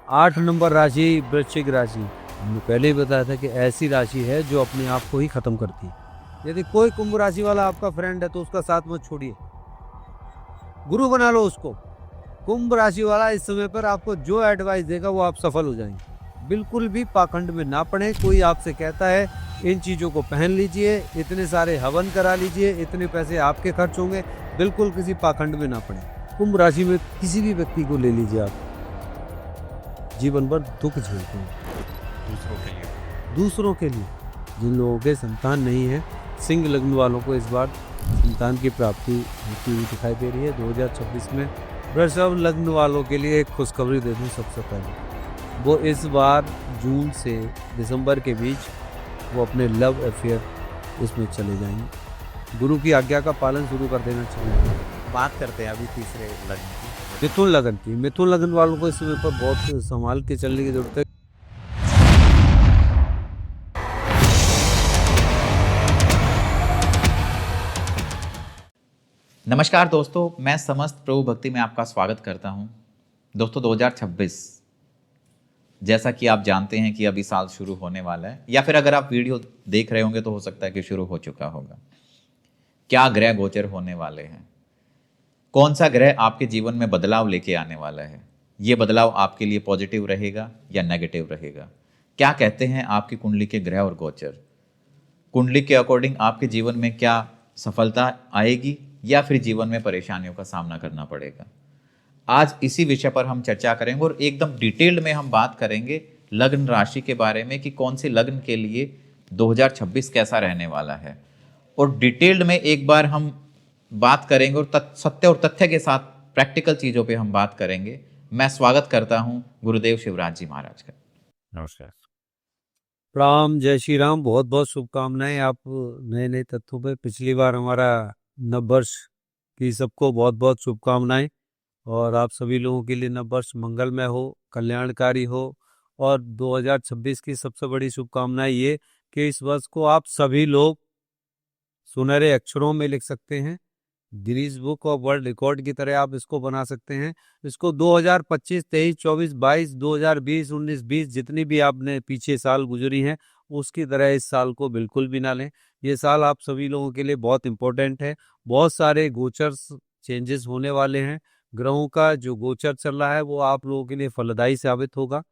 8 number राशि वृश्चिक राशि। हमने पहले ही बताया था कि ऐसी राशि है जो अपने आप को ही खत्म करती है। यदि कोई कुंभ राशि वाला आपका फ्रेंड है तो उसका साथ मत छोड़िए, गुरु बना लो उसको। कुंभ राशि वाला इस समय पर आपको जो एडवाइस देगा वो आप सफल हो जाएंगे। बिल्कुल भी पाखंड में ना पड़े। कोई आपसे कहता है इन चीजों को पहन लीजिए, इतने सारे हवन करा लीजिए, इतने पैसे आपके खर्च होंगे, बिल्कुल किसी पाखंड में ना पड़े। कुंभ राशि में किसी भी व्यक्ति को ले लीजिए आप, जीवन भर दुख झेलते हैं। दूसरों के लिए जिन लोगों के संतान नहीं है, सिंह लग्न वालों को इस बार संतान की प्राप्ति होती हुई दिखाई दे रही है 2026 में। वृषभ लग्न वालों के लिए एक खुशखबरी दे दूं सबसे पहले, वो इस बार जून से दिसंबर के बीच वो अपने लव अफेयर इसमें चले जाएंगे। गुरु की आज्ञा का पालन शुरू कर देना चाहिए। बात करते हैं अभी तीसरे लग्न की। मिथुन लग्न की, मिथुन लग्न वालों को इस समय पर बहुत संभाल के चलने की जरूरत है। नमस्कार दोस्तों, मैं समस्त प्रभु भक्ति में आपका स्वागत करता हूं। दोस्तों 2026 जैसा कि आप जानते हैं कि अभी साल शुरू होने वाला है, या फिर अगर आप वीडियो देख रहे होंगे तो हो सकता है कि शुरू हो चुका होगा। क्या ग्रह गोचर होने वाले हैं, कौन सा ग्रह आपके जीवन में बदलाव लेके आने वाला है, ये बदलाव आपके लिए पॉजिटिव रहेगा या नेगेटिव रहेगा, क्या कहते हैं आपकी कुंडली के ग्रह और गोचर। कुंडली के अकॉर्डिंग आपके जीवन में क्या सफलता आएगी या फिर जीवन में परेशानियों का सामना करना पड़ेगा। आज इसी विषय पर हम चर्चा करेंगे और एकदम डिटेल्ड में हम बात करेंगे लग्न राशि के बारे में कि कौन से लग्न के लिए 2026 कैसा रहने वाला है। और डिटेल्ड में एक बार हम बात करेंगे और सत्य और तथ्य के साथ प्रैक्टिकल चीज़ों पे हम बात करेंगे। मैं स्वागत करता हूं गुरुदेव शिवराज जी महाराज का। नमस्कार। राम, जय श्री राम। बहुत बहुत शुभकामनाएं आप नए नए तथ्यों पे। पिछली बार हमारा नववर्ष की सबको बहुत बहुत शुभकामनाएं, और आप सभी लोगों के लिए नववर्ष मंगलमय हो, कल्याणकारी हो। और 2026 की सबसे बड़ी शुभकामनाएं ये कि इस वर्ष को आप सभी लोग सुनहरे अक्षरों में लिख सकते हैं। Guinness book of world record की तरह आप इसको बना सकते हैं। इसको 2025, 23, 24, 22, 2020, 19, 20 जितनी भी आपने पीछे साल गुजरी हैं उसकी तरह इस साल को बिल्कुल भी ना लें। ये साल आप सभी लोगों के लिए बहुत इंपॉर्टेंट है। बहुत सारे गोचर्स चेंजेस होने वाले हैं। ग्रहों का जो गोचर चल रहा है वो आप लोगों के लिए फलदायी साबित होगा।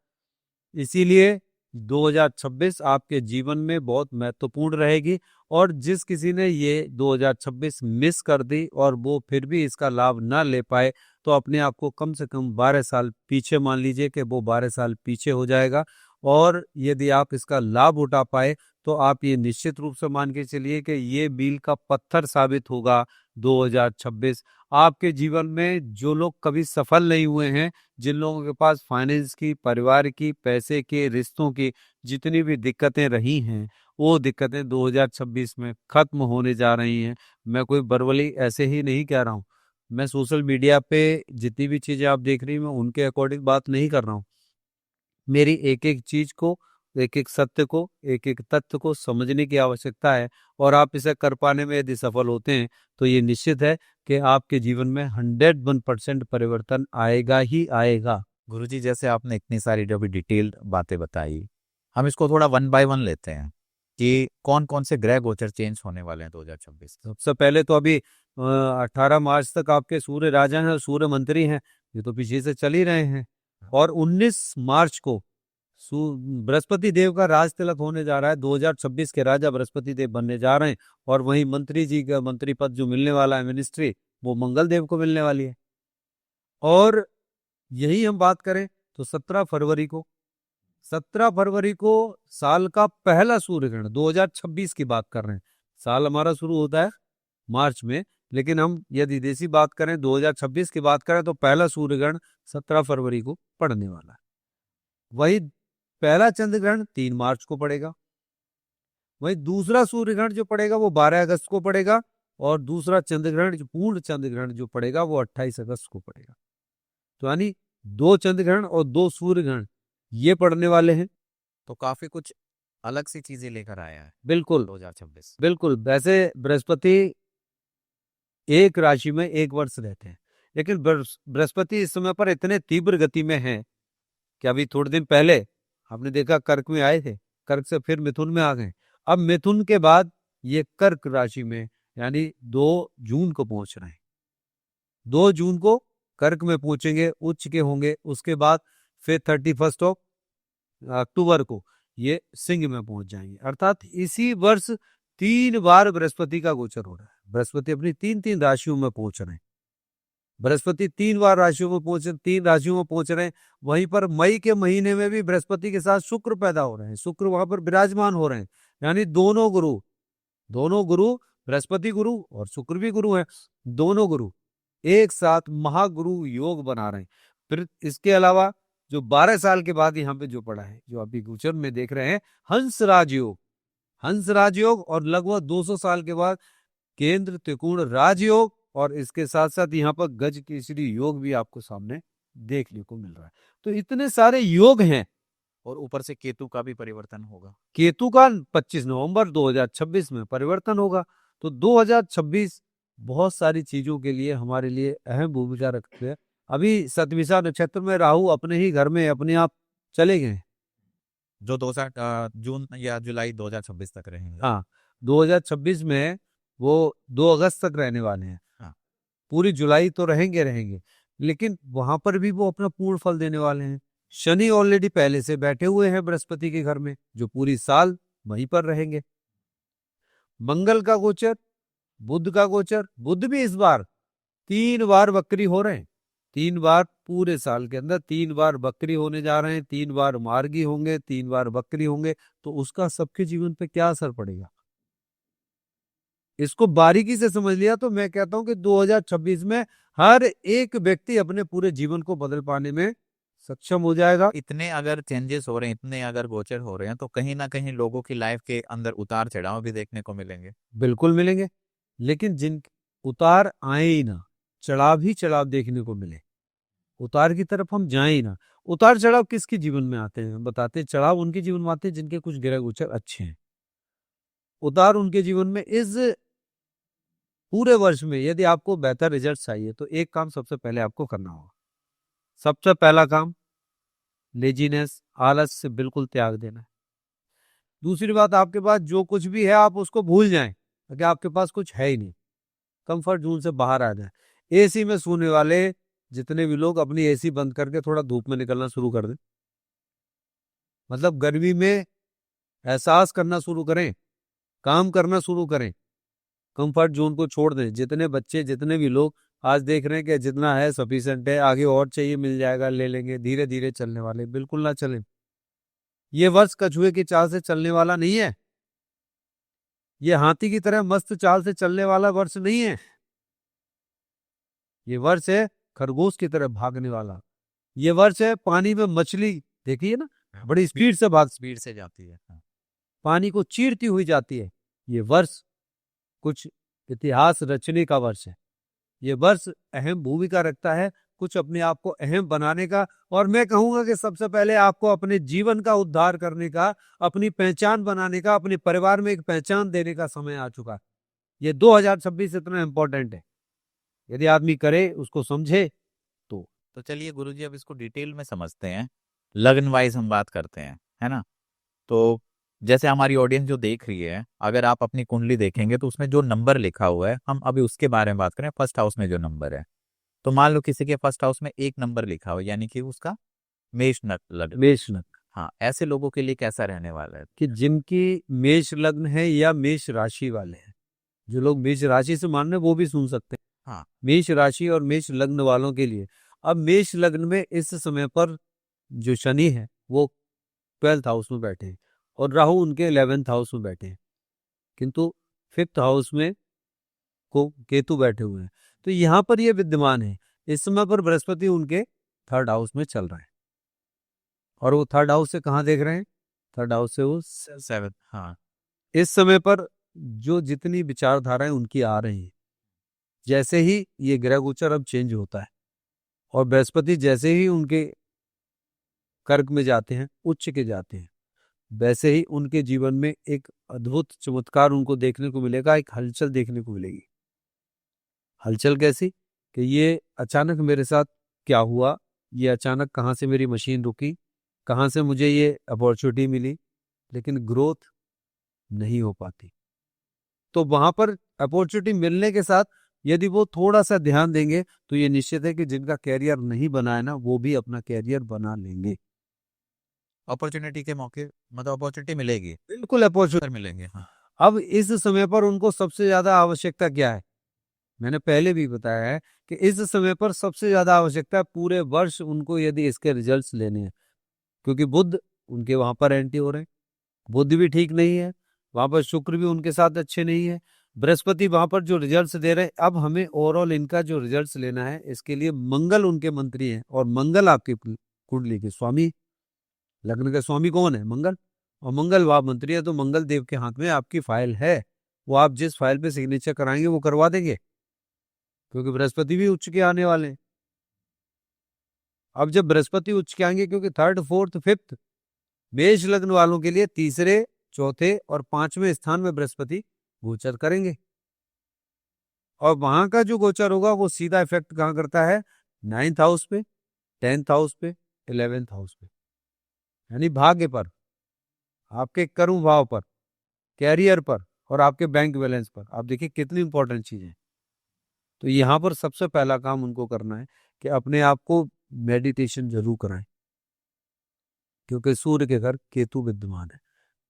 इसीलिए 2026 आपके जीवन में बहुत महत्वपूर्ण रहेगी। और जिस किसी ने ये 2026 मिस कर दी और वो फिर भी इसका लाभ ना ले पाए, तो अपने आप को कम से कम 12 साल पीछे मान लीजिए कि वो 12 साल पीछे हो जाएगा। और यदि आप इसका लाभ उठा पाए तो आप ये निश्चित रूप से मान के चलिए कि ये मील का पत्थर साबित होगा 2026 आपके जीवन में। जो लोग कभी सफल नहीं हुए हैं, जिन लोगों के पास फाइनेंस की, परिवार की, पैसे के, रिश्तों की जितनी भी दिक्कतें रही हैं, वो दिक्कतें 2026 में खत्म होने जा रही हैं। मैं कोई बरवली ऐसे ही नहीं कह रहा हूँ। मैं सोशल मीडिया पे जितनी भी चीजें आप देख रही हैं, मैं उनके अकॉर्डिंग बात नहीं कर रहा हूँ। मेरी एक एक चीज को, एक एक सत्य को, एक एक तथ्य को समझने की आवश्यकता है। और आप इसे कर पाने में यदि सफल होते हैं तो ये निश्चित है कि आपके जीवन में 101% परिवर्तन आएगा ही आएगा। गुरुजी, जैसे आपने इतनी सारी जो भी डिटेल्ड बातें बताई, हम इसको थोड़ा वन बाय वन लेते हैं कि कौन कौन से ग्रह गोचर चेंज होने वाले हैं 2026। सबसे पहले तो अभी 18 मार्च तक आपके सूर्य राजा हैं और सूर्य मंत्री हैं, ये तो पीछे से चल ही रहे हैं। और 19 मार्च को बृहस्पति देव का राज तिलक होने जा रहा है। 2026 के राजा बृहस्पति देव बनने जा रहे हैं। और वहीं मंत्री जी का मंत्री पद जो मिलने वाला है, मिनिस्ट्री, वो मंगल देव को मिलने वाली है। और यही हम बात करें तो 17 फरवरी को साल का पहला सूर्य ग्रहण, 2026 की बात कर रहे हैं। साल हमारा शुरू होता है मार्च में, लेकिन हम यदि देसी बात करें, 2026 की बात करें, तो पहला सूर्य ग्रहण 17 फरवरी को पड़ने वाला है। वही पहला चंद्र ग्रहण 3 मार्च को पड़ेगा। वही दूसरा सूर्य ग्रहण जो पड़ेगा वो 12 अगस्त को पड़ेगा। और दूसरा चंद्र ग्रहण, जो पूर्ण चंद्र ग्रहण जो पड़ेगा, वो 28 अगस्त को पड़ेगा। तो यानी 2 चंद्र ग्रहण और 2 सूर्य ग्रहण ये पड़ने वाले हैं। तो काफी कुछ अलग सी चीजें लेकर आया है बिल्कुल 2026। बिल्कुल। वैसे बृहस्पति एक राशि में एक वर्ष रहते हैं, लेकिन बृहस्पति इस समय पर इतने तीव्र गति में है कि अभी थोड़े दिन पहले आपने देखा कर्क में आए थे, कर्क से फिर मिथुन में आ गए। अब मिथुन के बाद ये कर्क राशि में यानी 2 जून को पहुंच रहे हैं। 2 जून को कर्क में पहुंचेंगे, उच्च के होंगे। उसके बाद फिर 31 अक्टूबर को ये सिंह में पहुंच जाएंगे। अर्थात इसी वर्ष 3 बार बृहस्पति का गोचर हो रहा है। बृहस्पति अपनी 3-3 राशियों में पहुंच रहे हैं। बृहस्पति 3 बार राशियों में पहुंचे, 3 राशियों में पहुंच रहे हैं। वहीं पर मई के महीने में भी बृहस्पति के साथ शुक्र पैदा हो रहे हैं, शुक्र वहां पर विराजमान हो रहे हैं। यानी दोनों गुरु, बृहस्पति गुरु और शुक्र भी गुरु हैं, दोनों गुरु एक साथ महागुरु योग बना रहे हैं। फिर इसके अलावा जो 12 साल के बाद यहाँ पे जो पड़ा है, जो अभी गोचर में देख रहे हैं, हंस राजयोग और लगभग 200 साल के बाद केंद्र त्रिकोण राजयोग, और इसके साथ साथ यहाँ पर गज केसरी योग भी आपको सामने देखने को मिल रहा है। तो इतने सारे योग हैं। और ऊपर से केतु का भी परिवर्तन होगा। केतु का 25 नवंबर 2026 में परिवर्तन होगा। तो 2026 बहुत सारी चीजों के लिए हमारे लिए अहम भूमिका रखते हैं। अभी सतविशा नक्षत्र में राहु अपने ही घर में अपने आप चले गए, जो 2000 जून या जुलाई 2026 तक रहेंगे। हाँ 2026 में वो 2 अगस्त तक रहने वाले हैं। हाँ। पूरी जुलाई तो रहेंगे, लेकिन वहां पर भी वो अपना पूर्ण फल देने वाले हैं। शनि ऑलरेडी पहले से बैठे हुए हैं बृहस्पति के घर में, जो पूरी साल वहीं पर रहेंगे। मंगल का गोचर, बुध का गोचर, बुध भी इस बार 3 बार वक्री हो रहे हैं। 3 बार पूरे साल के अंदर 3 बार वक्री होने जा रहे हैं, 3 बार मार्गी होंगे, 3 बार वक्री होंगे। तो उसका सबके जीवन पे क्या असर पड़ेगा, इसको बारीकी से समझ लिया तो मैं कहता हूं कि 2026 में हर एक व्यक्ति अपने पूरे जीवन को बदल पाने में सक्षम हो जाएगा। इतने अगर चेंजेस हो रहे हैं, इतने अगर गोचर हो रहे हैं, तो कहीं ना कहीं लोगों की लाइफ के अंदर उतार चढ़ाव भी देखने को मिलेंगे। बिल्कुल मिलेंगे, लेकिन जिन उतार आए ही ना, चढ़ाव ही चढ़ाव देखने को मिले, उतार की तरफ हम जाए ही ना। उतार चढ़ाव किसके जीवन में आते हैं बताते हैं, चढ़ाव उनके जीवन में आते हैं जिनके कुछ ग्रह गोचर अच्छे हैं। उतार उनके जीवन में इस पूरे वर्ष में यदि आपको बेहतर रिजल्ट चाहिए तो एक काम सबसे पहले आपको करना होगा। सबसे पहला काम लेजीनेस, आलस से बिल्कुल त्याग देना है। दूसरी बात, आपके पास जो कुछ भी है आप उसको भूल जाएं, क्योंकि आपके पास कुछ है ही नहीं। कंफर्ट जोन से बाहर आ जाए। एसी में सोने वाले जितने भी लोग अपनी एसी बंद करके थोड़ा धूप में निकलना शुरू कर दें, मतलब गर्मी में एहसास करना शुरू करें, काम करना शुरू करें, कंफर्ट जोन को छोड़ दें। जितने बच्चे, जितने भी लोग आज देख रहे हैं कि जितना है सफिशिएंट है, आगे और चाहिए मिल जाएगा, ले लेंगे, धीरे धीरे चलने वाले, बिल्कुल ना चलें। ये वर्ष कछुए की चाल से चलने वाला नहीं है, ये हाथी की तरह मस्त चाल से चलने वाला वर्ष नहीं है। ये वर्ष है खरगोश की तरह भागने वाला। ये वर्ष है पानी में मछली देखिए ना, बड़ी स्पीड से जाती है। हाँ। पानी को चीरती हुई जाती है। ये वर्ष कुछ इतिहास रचने का वर्ष है। ये वर्ष अहम भूमिका रखता है कुछ अपने आप को अहम बनाने का, और मैं कहूंगा कि सबसे पहले आपको अपने जीवन का उद्धार करने का, अपनी पहचान बनाने का, अपने परिवार में एक पहचान देने का समय आ चुका है। ये 2026 इतना इम्पोर्टेंट है, यदि आदमी करे, उसको समझे तो चलिए गुरुजी, अब इसको डिटेल में समझते हैं। लग्न वाइज हम बात करते हैं, है ना। तो जैसे हमारी ऑडियंस जो देख रही है, अगर आप अपनी कुंडली देखेंगे तो उसमें जो नंबर लिखा हुआ है, हम अभी उसके बारे में बात करें। फर्स्ट हाउस में जो नंबर है, तो मान लो किसी के फर्स्ट हाउस में 1 नंबर लिखा हो, यानी कि उसका मेष लग्न। मेष लग्न, हाँ, ऐसे लोगों के लिए कैसा रहने वाला है? कि जिनकी मेष लग्न है या मेष राशि वाले हैं, जो लोग मेष राशि से मान रहे हैं वो भी सुन सकते हैं। हाँ। मेष राशि और मेष लग्न वालों के लिए अब मेष लग्न में इस समय पर जो शनि है वो 12th हाउस में बैठे हैं और राहु उनके 11th हाउस में बैठे हैं, किंतु 5th हाउस में को केतु बैठे हुए हैं। तो यहाँ पर ये विद्यमान है। इस समय पर बृहस्पति उनके 3rd हाउस में चल रहा है, और वो 3rd हाउस से कहाँ देख रहे हैं, 3rd हाउस से वो 7। हाँ। इस समय पर जो जितनी विचारधाराएं उनकी आ रही हैं, जैसे ही ये ग्रह गोचर अब चेंज होता है और बृहस्पति जैसे ही उनके कर्क में जाते हैं, उच्च के जाते हैं, वैसे ही उनके जीवन में एक अद्भुत चमत्कार उनको देखने को मिलेगा, एक हलचल देखने को मिलेगी। हलचल कैसी कि ये अचानक मेरे साथ क्या हुआ, ये अचानक कहाँ से मेरी मशीन रुकी, कहाँ से मुझे ये अपॉर्चुनिटी मिली, लेकिन ग्रोथ नहीं हो पाती। तो वहां पर अपॉर्चुनिटी मिलने के साथ यदि वो थोड़ा सा ध्यान देंगे तो ये निश्चित है कि जिनका कैरियर नहीं बना है ना, वो भी अपना कैरियर बना लेंगे। अपॉर्चुनिटी के मौके मतलब अपॉर्चुनिटी मिलेगी, बिल्कुल अपॉर्चुनिटी अवसर मिलेंगे। हाँ अब इस समय पर उनको सबसे ज्यादा आवश्यकता क्या है? मैंने पहले भी बताया है कि इस समय पर सबसे ज्यादा आवश्यकता है पूरे वर्ष उनको यदि इसके रिजल्ट्स लेने हैं, क्योंकि बुध उनके वहां पर एंटी हो रहे हैं, बुध भी ठीक नहीं है, वहां पर शुक्र भी उनके साथ अच्छे नहीं है, बृहस्पति वहां पर जो रिजल्ट्स दे रहे हैं। अब हमें ओवरऑल इनका जो रिजल्ट्स लेना है, इसके लिए मंगल उनके मंत्री हैं, और मंगल आपकी कुंडली के स्वामी, लग्न का स्वामी कौन है? मंगल। और मंगल वहां मंत्री है, तो मंगल देव के हाथ में आपकी फाइल है, वो आप जिस फाइल पे सिग्नेचर कराएंगे वो करवा देंगे, क्योंकि बृहस्पति भी उच्च के आने वाले हैं। अब जब बृहस्पति उच्च के आएंगे, क्योंकि थर्ड फोर्थ फिफ्थ मेष लग्न वालों के लिए तीसरे चौथे और पांचवें स्थान में बृहस्पति गोचर करेंगे, और वहां का जो गोचर होगा वो सीधा इफेक्ट कहां करता है? 9th हाउस पे, 10th हाउस पे, 11th हाउस पे, यानी भाग्य पर, आपके कर्म भाव पर, कैरियर पर, और आपके बैंक बैलेंस पर। आप देखिए कितनी इंपॉर्टेंट चीज है। तो यहाँ पर सबसे पहला काम उनको करना है कि अपने आप को मेडिटेशन जरूर कराएं, क्योंकि सूर्य के घर केतु विद्यमान है।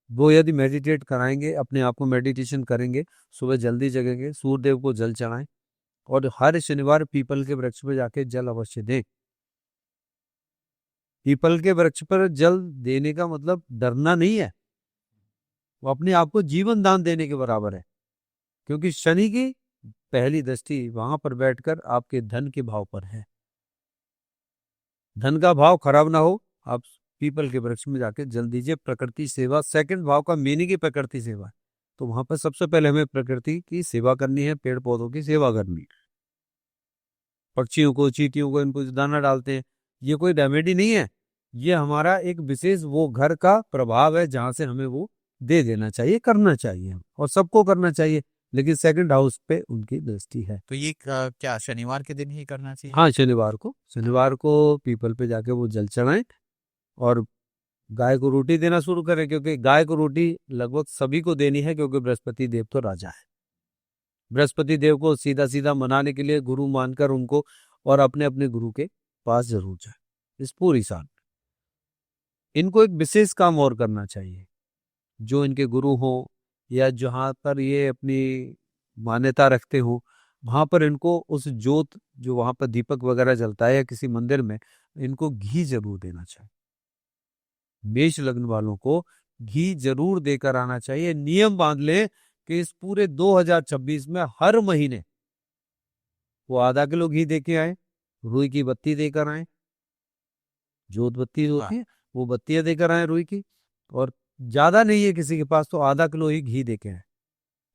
वो यदि मेडिटेट कराएंगे, अपने आप को मेडिटेशन करेंगे, सुबह जल्दी जगेंगे, सूर्य देव को जल चढ़ाएं, और हर शनिवार पीपल के वृक्ष पर जाके जल अवश्य दें। पीपल के वृक्ष पर जल देने का मतलब डरना नहीं है, वो अपने आप को जीवन दान देने के बराबर है, क्योंकि शनि की पहली दृष्टि वहां पर बैठकर आपके धन के भाव पर है। धन का भाव खराब ना हो, आप पीपल के वृक्ष में जाके जल दीजिए। प्रकृति सेवा, सेकंड भाव का मीनिंग ही प्रकृति सेवा है, तो वहां पर सबसे पहले हमें प्रकृति की सेवा करनी है, पेड़ पौधों की सेवा करनी है। पक्षियों को, चींटियों को, इनको जो दाना डालते हैं, ये कोई रेमेडी नहीं है, ये हमारा एक विशेष वो घर का प्रभाव है जहां से हमें वो दे देना चाहिए, करना चाहिए, और सबको करना चाहिए, लेकिन सेकंड हाउस पे उनकी दृष्टि है। तो ये क्या शनिवार के दिन ही करना चाहिए? हाँ, शनिवार को पीपल पे जाके वो जल चढ़ाएं, और गाय को रोटी देना शुरू करें, क्योंकि गाय को रोटी लगभग सभी को देनी है, क्योंकि बृहस्पति देव तो राजा है। बृहस्पति देव को सीधा सीधा मनाने के लिए गुरु मानकर उनको, और अपने अपने गुरु के पास जरूर जाए इस पूरी साल। इनको एक विशेष काम और करना चाहिए, जो इनके गुरु हो या जहां पर ये अपनी मान्यता रखते हो, वहां पर इनको उस जोत जो वहां पर दीपक वगैरह जलता है या किसी मंदिर में, इनको घी जरूर देना चाहिए। मेष लग्न वालों को घी जरूर देकर आना चाहिए। नियम बांध ले कि इस पूरे 2026 में हर महीने वो आधा किलो घी दे के आए, रुई की बत्ती देकर आए, जोत बत्ती होती है वो बत्तियां देकर आए रुई की, और ज्यादा नहीं है किसी के पास तो आधा किलो ही घी देके आए,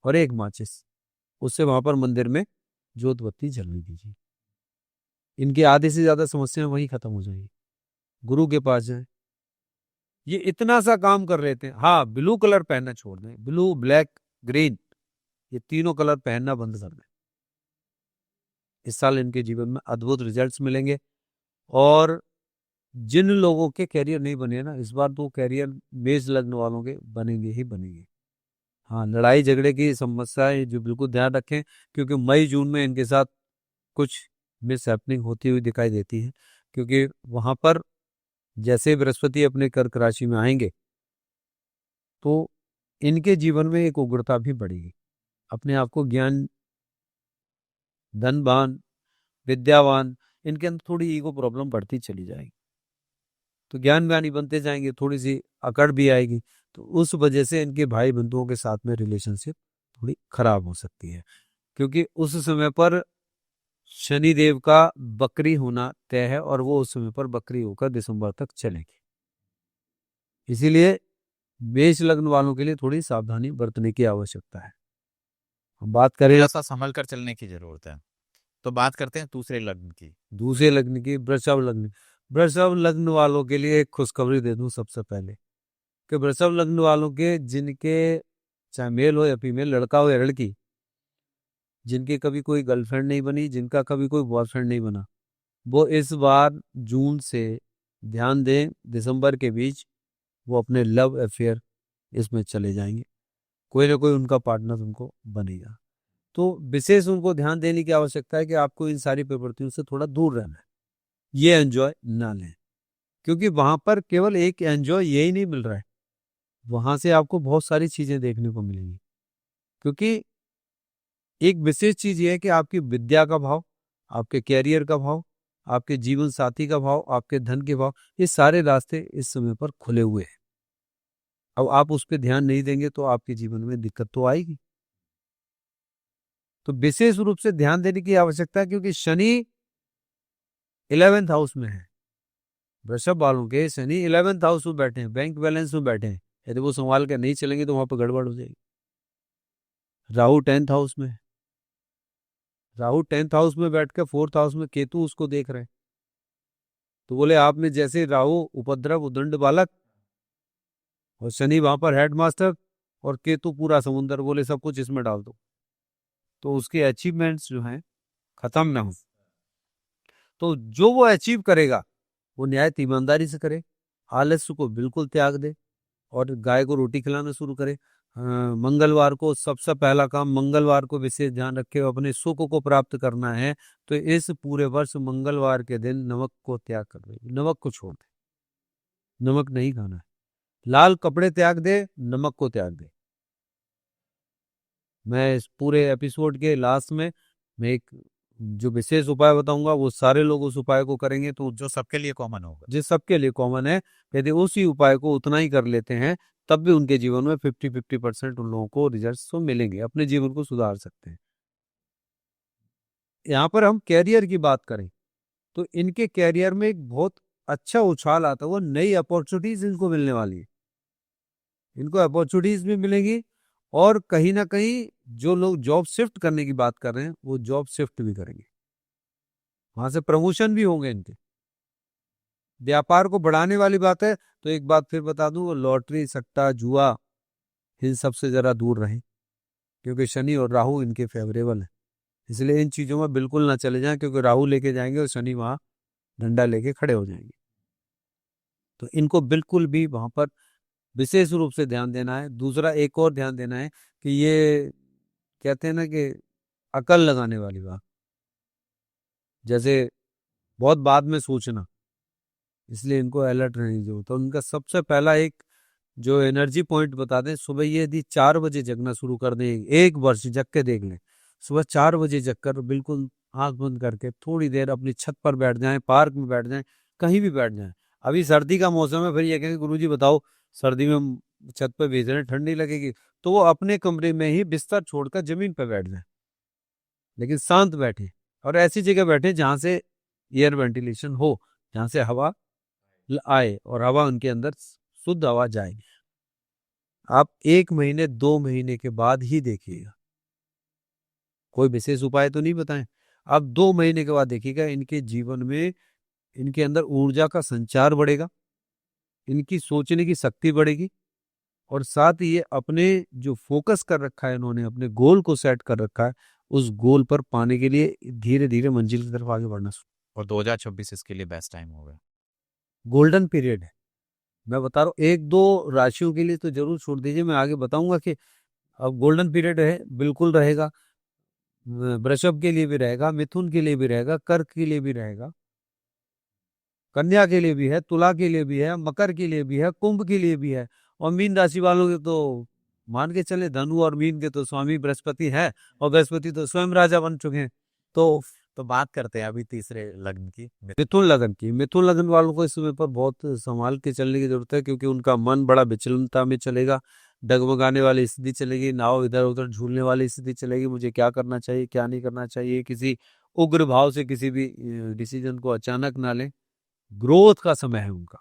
और एक माचिस, उससे वहां पर मंदिर में जोत बत्ती जलने दीजिए। इनकी आधे से ज्यादा समस्याएं वहीं खत्म हो जाएगी। गुरु के पास जाए, ये इतना सा काम कर लेते हैं। हाँ, ब्लू कलर पहनना छोड़ दें, ब्लू, ब्लैक, ग्रीन, ये तीनों कलर पहनना बंद कर दें। इस साल इनके जीवन में अद्भुत रिजल्ट्स मिलेंगे, और जिन लोगों के कैरियर नहीं बने ना इस बार, तो कैरियर मेष लग्न वालों के बनेंगे ही बनेंगे। हाँ, लड़ाई झगड़े की समस्याएं जो बिल्कुल ध्यान रखें, क्योंकि मई जून में इनके साथ कुछ मिस हैपनिंग होती हुई दिखाई देती है, क्योंकि वहां पर जैसे बृहस्पति अपने कर्क राशि में आएंगे तो इनके जीवन में एक उग्रता भी बढ़ेगी। अपने आप को ज्ञान, धनवान, विद्यावान, इनके अंदर थोड़ी ईगो प्रॉब्लम बढ़ती चली जाएगी, तो ज्ञान ज्ञानी बनते जाएंगे, थोड़ी सी अकड़ भी आएगी, तो उस वजह से इनके भाई बंधुओं के साथ में रिलेशनशिप थोड़ी खराब हो सकती है, क्योंकि उस समय पर शनि देव का बकरी होना तय है, और वो उस समय पर बकरी होकर दिसंबर तक चलेगी। इसीलिए मेष लग्न वालों के लिए थोड़ी सावधानी बरतने की आवश्यकता है। हम बात करें थोड़ा सा संभल कर चलने की जरूरत है। तो बात करते हैं दूसरे लग्न की। दूसरे लग्न की, वृषभ लग्न। वृषभ लग्न वालों के लिए एक खुशखबरी दे दूं सबसे पहले, कि वृषभ लग्न वालों के जिनके चाहे मेल हो या फीमेल, लड़का हो या लड़की, जिनकी कभी कोई गर्लफ्रेंड नहीं बनी, जिनका कभी कोई बॉयफ्रेंड नहीं बना, वो इस बार जून से ध्यान दें दिसंबर के बीच वो अपने लव अफेयर इसमें चले जाएंगे, कोई ना कोई उनका पार्टनर उनको बनेगा। तो विशेष उनको ध्यान देने की आवश्यकता है कि आपको इन सारी प्रवृत्तियों से थोड़ा दूर रहना है, ये एंजॉय ना लें, क्योंकि वहां पर केवल एक एंजॉय यही नहीं मिल रहा है, वहां से आपको बहुत सारी चीजें देखने को मिलेंगी। क्योंकि एक विशेष चीज ये है कि आपकी विद्या का भाव, आपके कैरियर का भाव, आपके जीवन साथी का भाव, आपके धन के भाव, ये सारे रास्ते इस समय पर खुले हुए हैं। अब आप उस पर ध्यान नहीं देंगे तो आपके जीवन में दिक्कत तो आएगी। तो विशेष रूप से ध्यान देने की आवश्यकता है, क्योंकि शनि 11th हाउस में है। वृषभ वालों के शनि 11th हाउस में बैठे हैं, बैंक बैलेंस में बैठे हैं, यदि वो संभाल कर नहीं चलेंगे तो वहां पर गड़बड़ हो जाएगी। राहु 10th हाउस में है, राहु 10th हाउस में बैठकर 4th हाउस में केतु उसको देख रहे हैं। तो बोले आप में जैसे राहु उपद्रव उदंड बालक और शनि वहां पर हेडमास्टर और केतु पूरा समुंदर, बोले सब कुछ इसमें डाल दो तो उसके अचीवमेंट्स जो हैं खत्म ना हो। तो जो वो अचीव करेगा वो न्याय ईमानदारी से करे, आलस्य को बिल्कुल त्याग दे और गाय को रोटी खिलाना शुरू करे। मंगलवार को सबसे पहला काम, मंगलवार को विशेष ध्यान रखे, अपने सुख को प्राप्त करना है तो इस पूरे वर्ष मंगलवार के दिन नमक को त्याग कर दे, नमक को छोड़ दे, नमक नहीं खाना है। लाल कपड़े त्याग दे, नमक को त्याग दे। मैं इस पूरे एपिसोड के लास्ट में मैं एक जो विशेष उपाय बताऊंगा वो सारे लोग उस उपाय को करेंगे तो जो सबके लिए कॉमन होगा। जिस सबके लिए कॉमन है, यदि उसी उपाय को उतना ही कर लेते हैं तब भी उनके जीवन में 50% उन लोगों को रिजल्ट्स तो मिलेंगे, अपने जीवन को सुधार सकते हैं। यहाँ पर हम कैरियर की बात करें तो इनके कैरियर में एक बहुत अच्छा उछाल आता है, वो नई अपॉर्चुनिटीज इनको मिलने वाली है, इनको अपॉर्चुनिटीज भी मिलेंगी और कहीं ना कहीं जो लोग जॉब शिफ्ट करने की बात कर रहे हैं वो जॉब शिफ्ट भी करेंगे, वहां से प्रमोशन भी होंगे इनके। व्यापार को बढ़ाने वाली बात है तो एक बात फिर बता दूं, वो लॉटरी सट्टा जुआ इन सबसे जरा दूर रहें, क्योंकि शनि और राहु इनके फेवरेबल है, इसलिए इन चीजों में बिल्कुल ना चले जाएं, क्योंकि राहु लेके जाएंगे और शनि वहां डंडा लेके खड़े हो जाएंगे। तो इनको बिल्कुल भी वहां पर विशेष रूप से ध्यान देना है। दूसरा एक और ध्यान देना है कि ये कहते हैं ना कि अकल लगाने वाली बात, जैसे बहुत बाद में सोचना, इसलिए इनको अलर्ट रहने की जरूरत है। उनका सबसे पहला एक जो एनर्जी पॉइंट बता दें, सुबह ये यदि 4 बजे जगना शुरू कर दें, एक वर्ष जग के देख लें, सुबह 4 बजे जग कर बिल्कुल आंख बंद करके थोड़ी देर अपनी छत पर बैठ जाएं, पार्क में बैठ जाएं, कहीं भी बैठ जाएं। अभी सर्दी का मौसम है, फिर ये कहेंगे गुरुजी बताओ सर्दी में हम छत पर भेज रहे हैं, ठंडी लगेगी, तो वो अपने कमरे में ही बिस्तर छोड़कर जमीन पर बैठ जाए, लेकिन शांत बैठे और ऐसी जगह बैठे जहां से एयर वेंटिलेशन हो, जहां से हवा आए और हवा उनके अंदर शुद्ध हवा जाए। आप 1 महीने 2 महीने के बाद ही देखिएगा, कोई विशेष उपाय तो नहीं बताएं, आप 2 महीने के बाद देखिएगा इनके जीवन में इनके अंदर ऊर्जा का संचार बढ़ेगा, इनकी सोचने की शक्ति बढ़ेगी और साथ ही ये अपने जो फोकस कर रखा है, इन्होंने अपने गोल को सेट कर रखा है, उस गोल पर पाने के लिए धीरे धीरे मंजिल की तरफ आगे बढ़ना शुरू। और 2026 इसके लिए बेस्ट टाइम होगा, गोल्डन पीरियड है, मैं बता रहा हूँ। 1-2 राशियों के लिए तो जरूर छोड़ दीजिए, मैं आगे बताऊंगा कि अब गोल्डन पीरियड है, बिल्कुल रहेगा। वृषभ के लिए भी रहेगा, मिथुन के लिए भी रहेगा, कर्क के लिए भी रहेगा, कन्या के लिए भी है, तुला के लिए भी है, मकर के लिए भी है, कुंभ के लिए भी है और मीन राशि वालों के तो मान के चले धनु और मीन के तो स्वामी बृहस्पति है और बृहस्पति तो स्वयं राजा बन चुके हैं। तो बात करते हैं अभी तीसरे लग्न की। मिथुन लगन की, मिथुन लगन वालों को इस समय पर बहुत संभाल के चलने की जरूरत है, क्योंकि उनका मन बड़ा विचलनता में चलेगा, डगमगाने वाली स्थिति चलेगी, नाव इधर उधर झूलने वाली स्थिति चलेगी, मुझे क्या करना चाहिए क्या नहीं करना चाहिए, किसी उग्र भाव से किसी भी डिसीजन को अचानक ना लें। ग्रोथ का समय है उनका,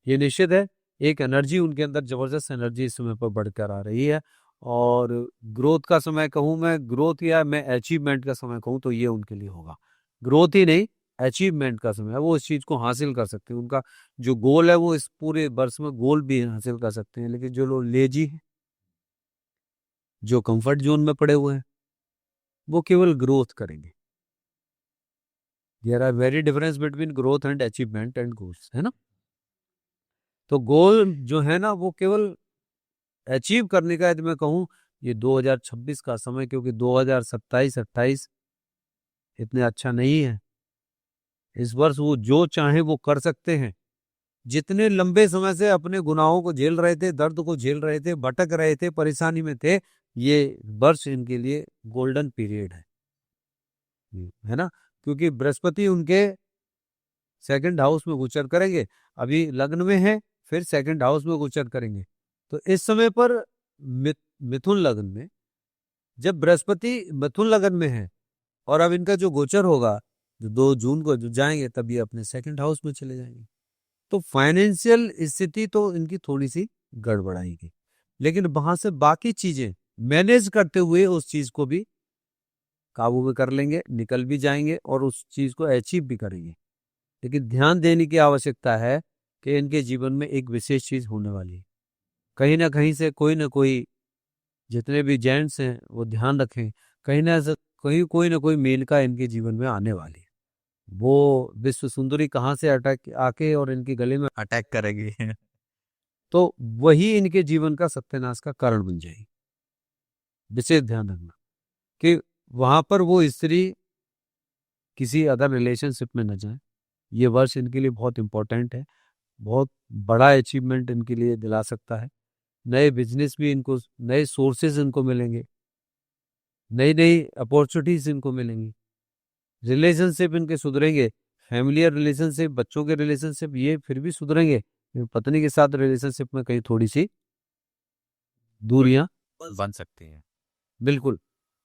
ये निश्चित है। एक एनर्जी उनके अंदर, जबरदस्त एनर्जी इस समय पर बढ़कर आ रही है और ग्रोथ का समय कहूं मैं, ग्रोथ या मैं अचीवमेंट का समय कहूं तो ये उनके लिए होगा। ग्रोथ ही नहीं, अचीवमेंट का समय है, वो इस चीज को हासिल कर सकते हैं। उनका जो गोल है वो इस पूरे वर्ष में गोल भी हासिल कर सकते हैं। लेकिन जो लोग लेजी हैं, जो कंफर्ट जोन में पड़े हुए हैं, वो केवल ग्रोथ करेंगे। There are very difference between growth and achievement and goals, है ना। तो गोल जो है ना वो केवल अचीव करने का, यदि मैं कहूँ ये 2026 का समय, क्योंकि 2027-28 इतने अच्छा नहीं है। इस वर्ष वो जो चाहे वो कर सकते हैं। जितने लंबे समय से अपने गुनाहों को झेल रहे थे, दर्द को झेल रहे थे, भटक रहे थे, परेशानी में थे, ये वर्ष इनके लिए गोल्डन पीरियड है ना। क्योंकि बृहस्पति उनके सेकंड हाउस में गोचर करेंगे, अभी लग्न में है, फिर सेकंड हाउस में गोचर करेंगे। तो इस समय पर मिथुन लग्न में, जब बृहस्पति मिथुन लग्न में है और अब इनका जो गोचर होगा, जो 2 जून को जो जाएंगे, तब ये अपने सेकंड हाउस में चले जाएंगे। तो फाइनेंशियल स्थिति तो इनकी थोड़ी सी गड़बड़ाएगी, लेकिन वहां से बाकी चीजें मैनेज करते हुए उस चीज को भी काबू में कर लेंगे, निकल भी जाएंगे और उस चीज को अचीव भी करेंगे। लेकिन ध्यान देने की आवश्यकता है कि इनके जीवन में एक विशेष चीज होने वाली है। कहीं ना कहीं से कोई ना कोई, जितने भी जेंट्स हैं वो ध्यान रखें, कहीं ना कोई ना कोई मेनका इनके जीवन में आने वाली है। वो विश्व सुंदरी कहाँ से अटैक आके और इनके गले में अटैक करेगी। तो वही इनके जीवन का सत्यानाश का कारण बन जाएगी। विशेष ध्यान रखना कि वहां पर वो स्त्री किसी अदर रिलेशनशिप में न जाए। ये वर्ष इनके लिए बहुत इंपॉर्टेंट है, बहुत बड़ा अचीवमेंट इनके लिए दिला सकता है। नए बिजनेस भी इनको, नए सोर्सेज इनको मिलेंगे, नई नई अपॉर्चुनिटीज इनको मिलेंगी। रिलेशनशिप इनके सुधरेंगे, फैमिलियर रिलेशनशिप, बच्चों के रिलेशनशिप, ये फिर भी सुधरेंगे। पत्नी के साथ रिलेशनशिप में कहीं थोड़ी सी दूरियां बन सकती है। बिल्कुल।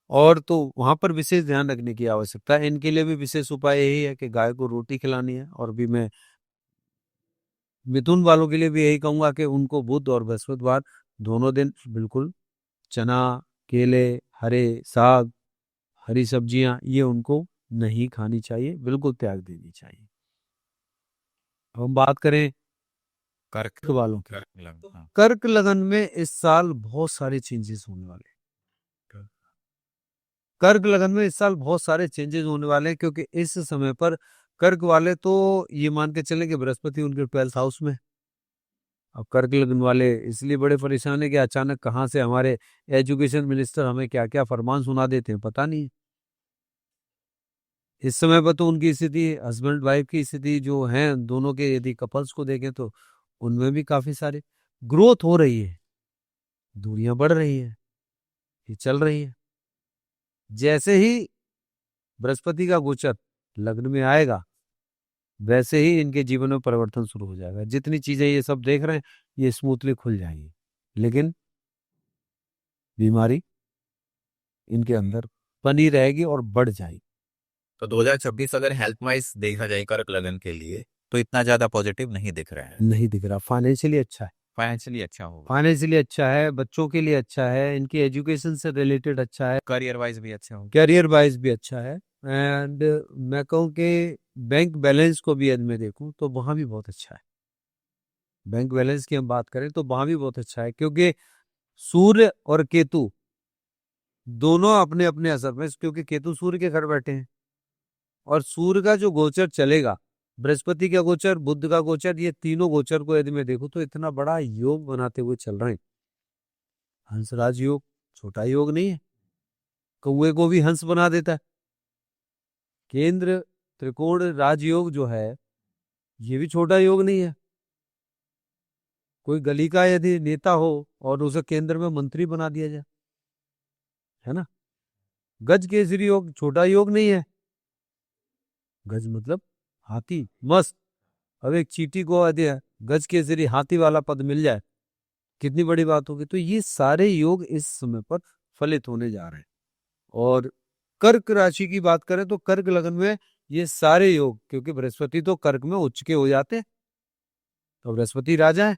और तो वहां पर विशेष ध्यान रखने की आवश्यकता है। इनके लिए भी विशेष उपाय यही है कि गाय को रोटी खिलानी है। और भी मैं मिथुन वालों के लिए भी यही कहूंगा कि उनको बुध और बृहस्पतिवार दोनों दिन बिल्कुल चना, केले, हरे साग, हरी सब्जियां, ये उनको नहीं खानी चाहिए, बिल्कुल त्याग देनी चाहिए। अब हम बात करें कर्क वालों की। हाँ। कर्क लगन में इस साल बहुत सारे चेंजेस होने वाले हैं। कर्क लगन में इस साल बहुत सारे चेंजेस होने वाले हैं, क्योंकि इस समय पर कर्क वाले तो ये मान के चले कि बृहस्पति उनके 12th हाउस में। अब कर्क लगन वाले इसलिए बड़े परेशान है कि अचानक कहाँ से हमारे एजुकेशन मिनिस्टर हमें क्या क्या फरमान सुना देते हैं, पता नहीं। इस समय पर तो उनकी स्थिति, हस्बैंड वाइफ की स्थिति जो है, दोनों के यदि कपल्स को देखें तो उनमें भी काफी सारे ग्रोथ हो रही है, दूरियां बढ़ रही है, ये चल रही है। जैसे ही बृहस्पति का गोचर लग्न में आएगा, वैसे ही इनके जीवन में परिवर्तन शुरू हो जाएगा। जितनी चीजें ये सब देख रहे हैं, ये स्मूथली खुल जाएंगी, लेकिन बीमारी इनके अंदर बनी रहेगी और बढ़ जाएगी। तो 2026 अगर हेल्थ वाइज देखा जाए कर्क लगन के लिए, तो इतना ज्यादा पॉजिटिव नहीं दिख रहा है। नहीं दिख रहा। फाइनेंशियली अच्छा है, फाइनेंशियली अच्छा होगा, फाइनेंशियली अच्छा है, बच्चों के लिए अच्छा है, इनकी एजुकेशन से रिलेटेड अच्छा है, करियर वाइज भी अच्छा होगा। कैरियर वाइज भी अच्छा है। एंड मैं कहूँ कि बैंक बैलेंस को भी यदि मैं देखूं तो वहां भी बहुत अच्छा है। बैंक बैलेंस की हम बात करें तो वहां भी बहुत अच्छा है, क्योंकि सूर्य और केतु दोनों अपने अपने असर में, क्योंकि केतु सूर्य के घर बैठे हैं और सूर्य का जो गोचर चलेगा, बृहस्पति का गोचर, बुध का गोचर, ये तीनों गोचर को यदि मैं देखूं तो इतना बड़ा योग बनाते हुए चल रहे हैं। हंसराज योग छोटा योग नहीं है, कौए को भी हंस बना देता है। केंद्र त्रिकोण राजयोग जो है, ये भी छोटा योग नहीं है। कोई गली का यदि नेता हो और उसे केंद्र में मंत्री बना दिया जाए, है ना। गज केसरी योग छोटा योग नहीं है। गज मतलब हाथी, मस्त। अब एक चींटी को यदि गज केसरी हाथी वाला पद मिल जाए, कितनी बड़ी बात होगी। तो ये सारे योग इस समय पर फलित होने जा रहे हैं। और कर्क राशि की बात करें तो कर्क लगन में ये सारे योग, क्योंकि बृहस्पति तो कर्क में उच्च के हो जाते हैं, तो बृहस्पति राजा है,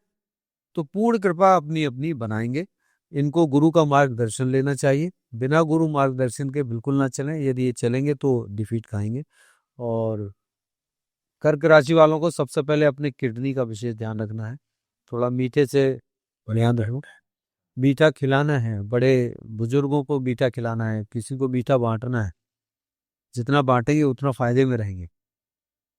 तो पूर्ण कृपा अपनी अपनी बनाएंगे। इनको गुरु का मार्गदर्शन लेना चाहिए, बिना गुरु मार्गदर्शन के बिल्कुल ना चलें। यदि ये चलेंगे तो डिफीट खाएंगे। और कर्क राशि वालों को सबसे पहले अपने किडनी का विशेष ध्यान रखना है। थोड़ा मीठे से ध्यान रखो, मीठा खिलाना है, बड़े बुजुर्गों को मीठा खिलाना है, किसी को मीठा बांटना है। जितना बांटेंगे उतना फायदे में रहेंगे।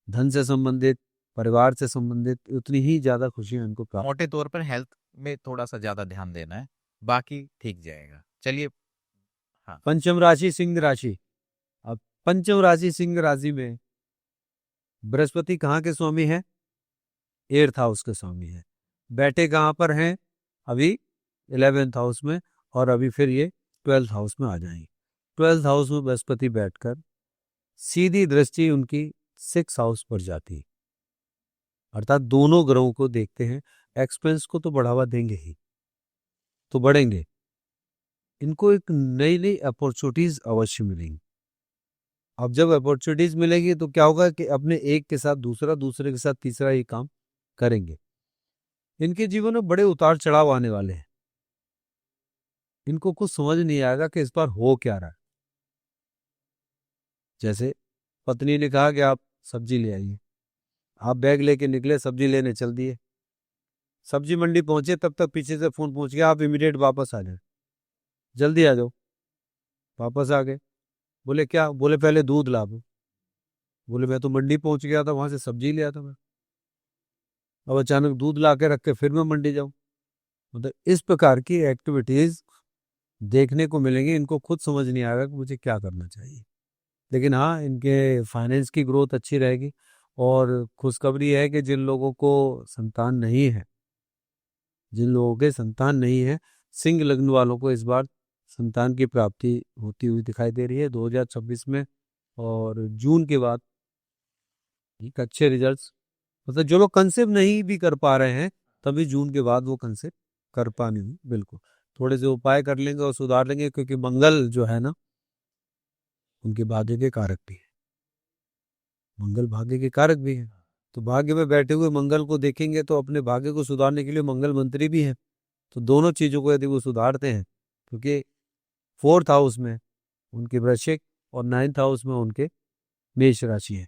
धन से संबंधित, परिवार से संबंधित उतनी ही ज्यादा खुशियां इनको प्राप्त। मोटे तौर पर हेल्थ में थोड़ा सा ज्यादा ध्यान देना है, बाकी ठीक जाएगा। चलिए। हाँ। पंचम राशि सिंह राशि। अब पंचम राशि सिंह राशि में बृहस्पति कहाँ के स्वामी है? 8th हाउस के स्वामी है। बैठे कहाँ पर हैं? अभी 11th हाउस में, और अभी फिर ये 12th हाउस में आ जाएंगे। 12th हाउस में बृहस्पति बैठकर सीधी दृष्टि उनकी 6th हाउस पर जाती है, अर्थात दोनों ग्रहों को देखते हैं। एक्सपेंस को तो बढ़ावा देंगे ही, तो बढ़ेंगे। इनको एक नई नई अपॉर्चुनिटीज अवश्य मिलेंगी। अब जब अपॉर्चुनिटीज मिलेगी तो क्या होगा कि अपने एक के साथ दूसरा, दूसरे के साथ तीसरा ये काम करेंगे। इनके जीवन में बड़े उतार चढ़ाव आने वाले हैं। इनको कुछ समझ नहीं आएगा कि इस बार हो क्या रहा है। जैसे पत्नी ने कहा कि आप सब्जी ले आइए, आप बैग लेके निकले, सब्जी लेने चल दिए। सब्जी मंडी पहुंचे तब तक पीछे से फोन पहुंच गया, आप इमीडिएट वापस आ जाए, जल्दी आ जाओ। वापस आ गए। बोले क्या? बोले पहले दूध ला दो। बोले मैं तो मंडी पहुंच गया था, वहां से सब्जी ले आता मैं, अब अचानक दूध ला के रख के फिर मैं मंडी जाऊं। मतलब इस प्रकार की एक्टिविटीज देखने को मिलेंगी। इनको खुद समझ नहीं आएगा कि मुझे क्या करना चाहिए। लेकिन हाँ, इनके फाइनेंस की ग्रोथ अच्छी रहेगी। और खुशखबरी है कि जिन लोगों को संतान नहीं है, जिन लोगों के संतान नहीं है, सिंह लग्न वालों को इस बार संतान की प्राप्ति होती हुई दिखाई दे रही है 2026 में। और जून के बाद एक अच्छे रिजल्ट्स, मतलब जो लोग कंसेप्ट नहीं भी कर पा रहे हैं, तभी जून के बाद वो कंसेप्ट कर पाने में बिल्कुल थोड़े से उपाय कर लेंगे और सुधार लेंगे, क्योंकि मंगल जो है ना, उनके भाग्य के कारक भी है। मंगल भाग्य के कारक भी है, तो भाग्य में बैठे हुए मंगल को देखेंगे तो अपने भाग्य को सुधारने के लिए मंगल मंत्री भी है। तो दोनों चीजों को यदि वो सुधारते हैं, क्योंकि 4th हाउस में उनके वृश्चिक और 9th हाउस में उनके मेष राशि है,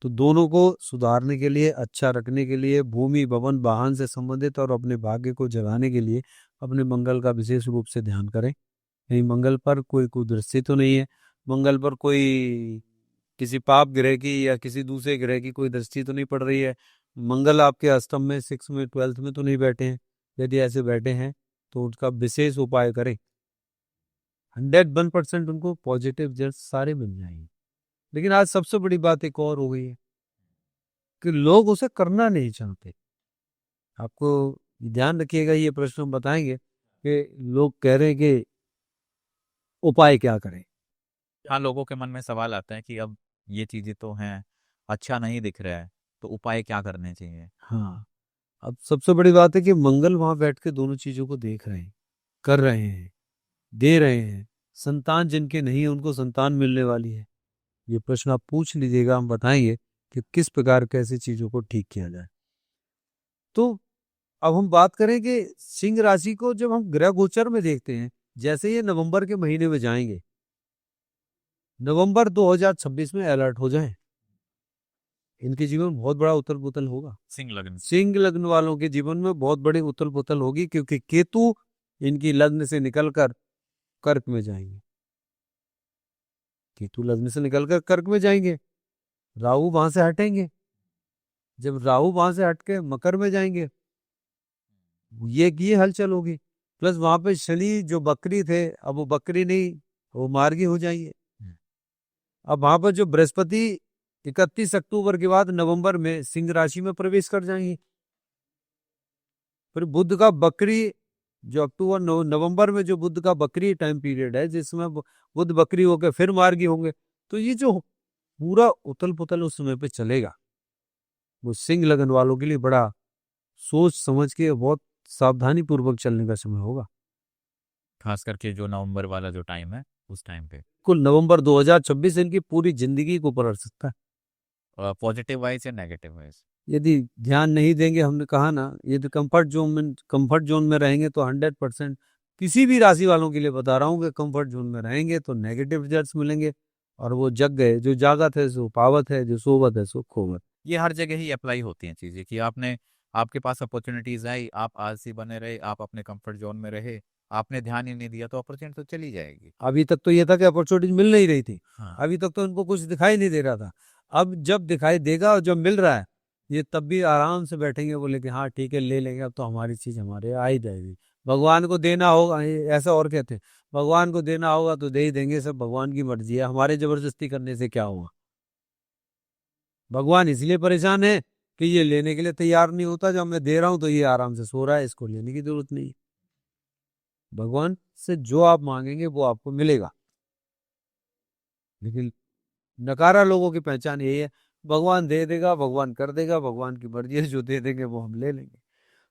तो दोनों को सुधारने के लिए, अच्छा रखने के लिए, भूमि भवन वाहन से संबंधित और अपने भाग्य को जगाने के लिए अपने मंगल का विशेष रूप से ध्यान करें। कहीं मंगल पर कोई कुदृष्टि तो नहीं है, मंगल पर कोई किसी पाप ग्रह की या किसी दूसरे ग्रह की कोई दृष्टि तो नहीं पड़ रही है। मंगल आपके अष्टम में, 6 में, 12th में तो नहीं बैठे हैं। यदि ऐसे बैठे हैं तो उनका विशेष उपाय करें। 101% उनको पॉजिटिव रिजल्ट सारे मिल जाएंगे। लेकिन आज सबसे बड़ी बात एक और हो गई है कि लोग उसे करना नहीं चाहते। आपको ध्यान रखिएगा, ये प्रश्न हम बताएंगे कि लोग कह रहे हैं कि उपाय क्या करें। हाँ, लोगों के मन में सवाल आता है कि अब ये चीजें तो हैं, अच्छा नहीं दिख रहा है, तो उपाय क्या करने चाहिए? हाँ, अब सबसे बड़ी बात है कि मंगल वहां बैठ के दोनों चीजों को देख रहे हैं, कर रहे हैं, दे रहे हैं। संतान जिनके नहीं है उनको संतान मिलने वाली है। ये प्रश्न आप पूछ लीजिएगा, हम बताएंगे कि किस प्रकार कैसी चीजों को ठीक किया जाए। तो अब हम बात करें कि सिंह राशि को जब हम ग्रह गोचर में देखते हैं, जैसे ये नवंबर के महीने में जाएंगे, नवंबर 2026 में अलर्ट हो जाएं। इनके जीवन में बहुत बड़ा उथल पुथल होगा। सिंह लग्न। सिंह लग्न वालों के जीवन में बहुत बड़ी उथल पुथल होगी, क्योंकि केतु इनकी लग्न से निकलकर कर्क में जाएंगे। केतु लग्न से निकलकर कर्क में जाएंगे, राहु वहां से हटेंगे। जब राहु वहां से हट के मकर में जाएंगे, ये हलचल होगी। प्लस वहां पे शनि जो बकरी थे, अब वो बकरी नहीं, वो मार्गी हो जाएंगे। अब वहां पर जो बृहस्पति 31 अक्टूबर के बाद नवंबर में सिंह राशि में प्रवेश कर जाएंगे। फिर बुध का बकरी जो अक्टूबर नवंबर में जो बुध का बकरी टाइम पीरियड है, जिसमें बुध बकरी होकर फिर मार्गी होंगे। तो ये जो पूरा उथल पुथल उस समय पे चलेगा, वो सिंह लगन वालों के लिए बड़ा सोच समझ के बहुत सावधानी पूर्वक चलने का समय होगा। खास करके जो नवंबर वाला जो टाइम है, उस टाइम पे कुल नवंबर 2026 इनकी पूरी जिंदगी को पलट सकता है। पॉजिटिव वाइज या नेगेटिव वाइज? यदि ध्यान नहीं देंगे, हमने कहा ना, यदि कंफर्ट जोन में रहेंगे तो 100% किसी भी राशि वालों के लिए बता रहा हूँ कि कंफर्ट जोन में रहेंगे तो नेगेटिव रिजल्ट्स मिलेंगे। और वो जग गए, जो जागत है सो पावत है, जो सोवत है सो खोवत। ये हर जगह ही अप्लाई होती हैं चीजें कि आपके पास अपॉर्चुनिटीज आई, आप आलसी बने रहे, आप अपने कंफर्ट जोन में रहे, आपने ध्यान ही नहीं दिया, तो अपॉर्चुनिटी तो चली जाएगी। अभी तक तो ये था कि अपॉर्चुनिटी मिल नहीं रही थी। हाँ। अभी तक तो इनको कुछ दिखाई नहीं दे रहा था। अब जब दिखाई देगा और जब मिल रहा है, ये तब भी आराम से बैठेंगे, बोले कि हाँ ठीक है ले लेंगे, अब तो हमारी चीज हमारे आ ही जाएगी। भगवान को देना होगा, ऐसा और कहते हैं, भगवान को देना होगा तो दे ही देंगे, सब भगवान की मर्जी है, हमारे जबरदस्ती करने से क्या होगा। भगवान इसलिए परेशान है कि ये लेने के लिए तैयार नहीं होता, जब मैं दे रहा हूं तो ये आराम से सो रहा है, इसको लेने की जरूरत नहीं है। भगवान से जो आप मांगेंगे वो आपको मिलेगा। लेकिन नकारा लोगों की पहचान यही है, भगवान दे देगा, भगवान कर देगा, भगवान की मर्जी है, जो दे देंगे वो हम ले लेंगे।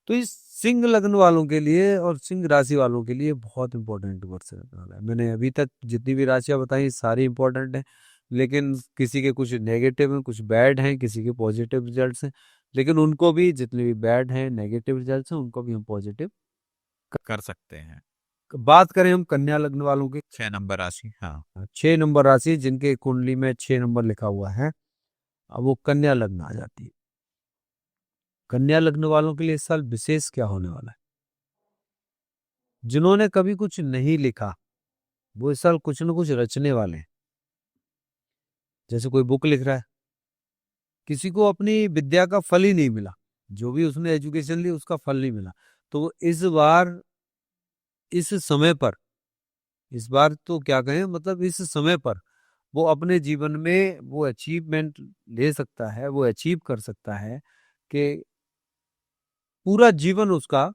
तो इस सिंह लग्न वालों के लिए और सिंह राशि वालों के लिए बहुत इंपॉर्टेंट वर्ष रहने वाला है। मैंने अभी तक जितनी भी राशियां बताई सारी इंपॉर्टेंट है, लेकिन किसी के कुछ नेगेटिव हैं, कुछ बैड हैं, किसी के पॉजिटिव रिजल्ट्स हैं, लेकिन उनको भी, जितने भी बैड हैं नेगेटिव रिजल्ट्स हैं, उनको भी हम पॉजिटिव। कर सकते हैं। बात करें हम कन्या लग्न वालों की, 6 नंबर राशि, हाँ। 6 नंबर राशि जिनके कुंडली में 6 नंबर लिखा हुआ है, अब वो कन्या लग्न आ जाती है। कन्या लग्न वालों के लिए इस साल विशेष क्या होने वाला है, जिन्होंने कभी कुछ नहीं लिखा वो इस साल कुछ न कुछ रचने वाले हैं। जैसे कोई बुक लिख रहा है, किसी को अपनी विद्या का फल ही नहीं मिला, जो भी उसने एजुकेशन ली उसका फल नहीं मिला, तो इस बार इस समय पर, इस बार तो क्या कहें, मतलब इस समय पर वो अपने जीवन में वो अचीवमेंट ले सकता है, वो अचीव कर सकता है कि पूरा जीवन उसका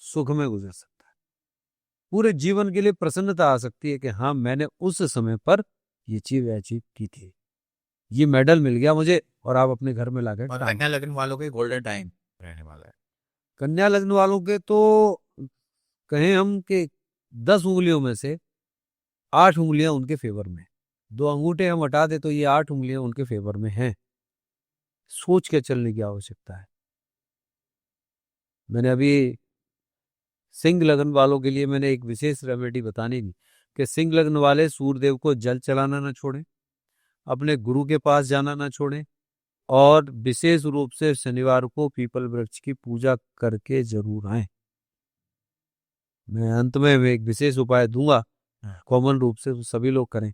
सुख में गुजर सकता है, पूरे जीवन के लिए प्रसन्नता आ सकती है कि हाँ मैंने उस समय पर ये चीज अचीव की थी, ये मेडल मिल गया मुझे, और आप अपने घर में लाकर और टांग। कन्या लग्न वालों के गोल्डन टाइम रहने वाला है। कन्या लग्न वालों के तो कहें हम कि 10 उंगलियों में से 8 उंगलियां उनके फेवर में, 2 अंगूठे हम हटा दे तो ये 8 उंगलियां उनके फेवर में हैं। सोच के चलने की आवश्यकता है। मैंने अभी सिंह लग्न वालों के लिए मैंने एक विशेष रेमेडी बतानी थी कि सिंह लग्न वाले सूर्यदेव को जल चलाना ना छोड़ें, अपने गुरु के पास जाना ना छोड़ें, और विशेष रूप से शनिवार को पीपल वृक्ष की पूजा करके जरूर आए। मैं अंत में एक विशेष उपाय दूंगा, कॉमन रूप से सभी लोग करें।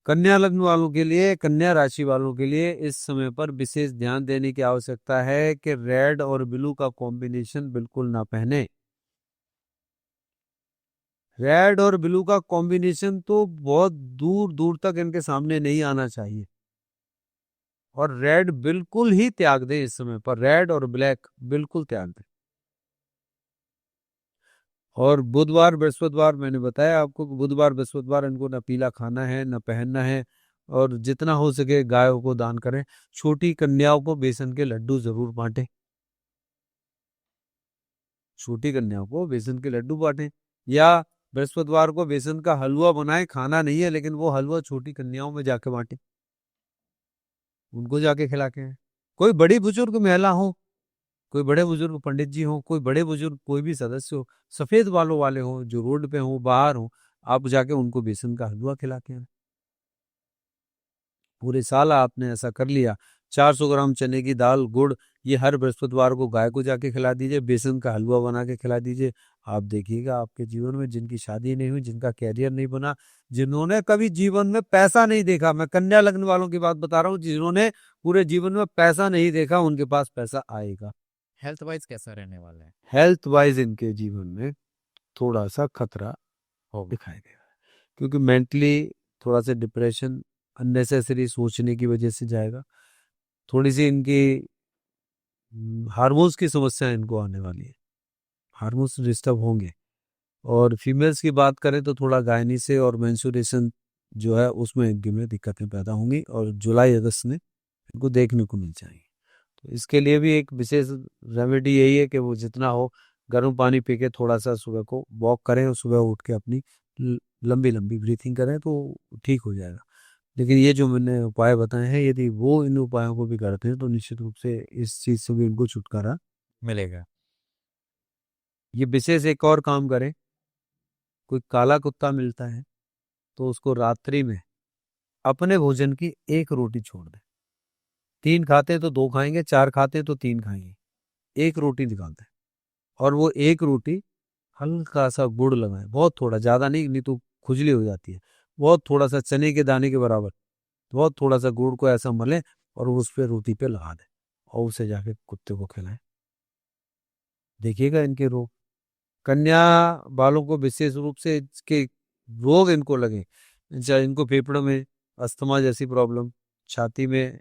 कन्या लग्न वालों के लिए, कन्या राशि वालों के लिए इस समय पर विशेष ध्यान देने की आवश्यकता है कि रेड और ब्लू का कॉम्बिनेशन बिल्कुल ना पहने। रेड और ब्लू का कॉम्बिनेशन तो बहुत दूर दूर तक इनके सामने नहीं आना चाहिए, और रेड बिल्कुल ही त्याग दें इस समय पर, रेड और ब्लैक बिल्कुल त्याग दें। और बुधवार बृहस्पतिवार मैंने बताया आपको कि बुधवार बृहस्पतिवार इनको ना पीला खाना है ना पहनना है, और जितना हो सके गायों को दान करें। छोटी कन्याओं को बेसन के लड्डू जरूर बांटें, छोटी कन्याओं को बेसन के लड्डू बांटें, या बृहस्पतिवार को बेसन का हलवा बनाएं, खाना नहीं है लेकिन वो हलवा छोटी कन्याओं में जाके बांटें, उनको जाके खिला के आएं। कोई बड़ी बुजुर्ग महिला हो, कोई बड़े बुजुर्ग पंडित जी हो, कोई बड़े बुजुर्ग कोई भी सदस्य हो, सफेद बालों वाले हो, जो रोड पे हो बाहर हो, आप जाके उनको बेसन का हलवा खिला के आए। पूरे साल आपने ऐसा कर लिया। 400 ग्राम चने की दाल, गुड़, ये हर बृहस्पतिवार को गाय को जाके खिला दीजिए, बेसन का हलवा बना के खिला दीजिए। आप देखिएगा आपके जीवन में, जिनकी शादी नहीं हुई, जिनका कैरियर नहीं बना, जिन्होंने कभी जीवन में पैसा नहीं देखा, मैं कन्या लग्न वालों की बात बता रहा हूँ, जिन्होंने पूरे जीवन में पैसा नहीं देखा, उनके पास पैसा आएगा। हेल्थ वाइज कैसा रहने वाला है? हेल्थ वाइज इनके जीवन में थोड़ा सा खतरा होगा। दिखाई दे रहा है, क्योंकि मेंटली थोड़ा सा डिप्रेशन, अननेसेसरी सोचने की वजह से जाएगा। थोड़ी सी इनकी हार्मोन्स की समस्या इनको आने वाली है, हार्मोन्स डिस्टर्ब होंगे। और फीमेल्स की बात करें तो थोड़ा गायनी से और मेंस्ट्रुएशन जो है उसमें इनके में दिक्कतें पैदा होंगी, और जुलाई अगस्त में इनको देखने को मिल जाएंगी। तो इसके लिए भी एक विशेष रेमेडी यही है कि वो जितना हो गर्म पानी पी के थोड़ा सा सुबह को वॉक करें, और सुबह उठ के अपनी लंबी लंबी ब्रीथिंग करें तो ठीक हो जाएगा। लेकिन ये जो मैंने उपाय बताए हैं, यदि वो इन उपायों को भी करते हैं तो निश्चित रूप से इस चीज से भी इनको छुटकारा मिलेगा। ये विशेष एक और काम करें, कोई काला कुत्ता मिलता है तो उसको रात्रि में अपने भोजन की 1 रोटी छोड़ दें। 3 खाते हैं तो 2 खाएंगे, 4 खाते हैं तो 3 खाएंगे, 1 रोटी निकाल दें, और वो 1 रोटी हल्का सा गुड़ लगाएं, बहुत थोड़ा, ज्यादा नहीं, नहीं तो खुजली हो जाती है। बहुत थोड़ा सा चने के दाने के बराबर तो बहुत थोड़ा सा गुड़ को ऐसा मलें और उस पे रोटी पे लगा दें और उसे जाके कुत्ते को खिलाएं। देखिएगा इनके रोग। कन्या बालों को विशेष रूप से इसके रोग इनको लगे, चाहे इनको फेफड़ों में अस्थमा जैसी प्रॉब्लम, छाती में,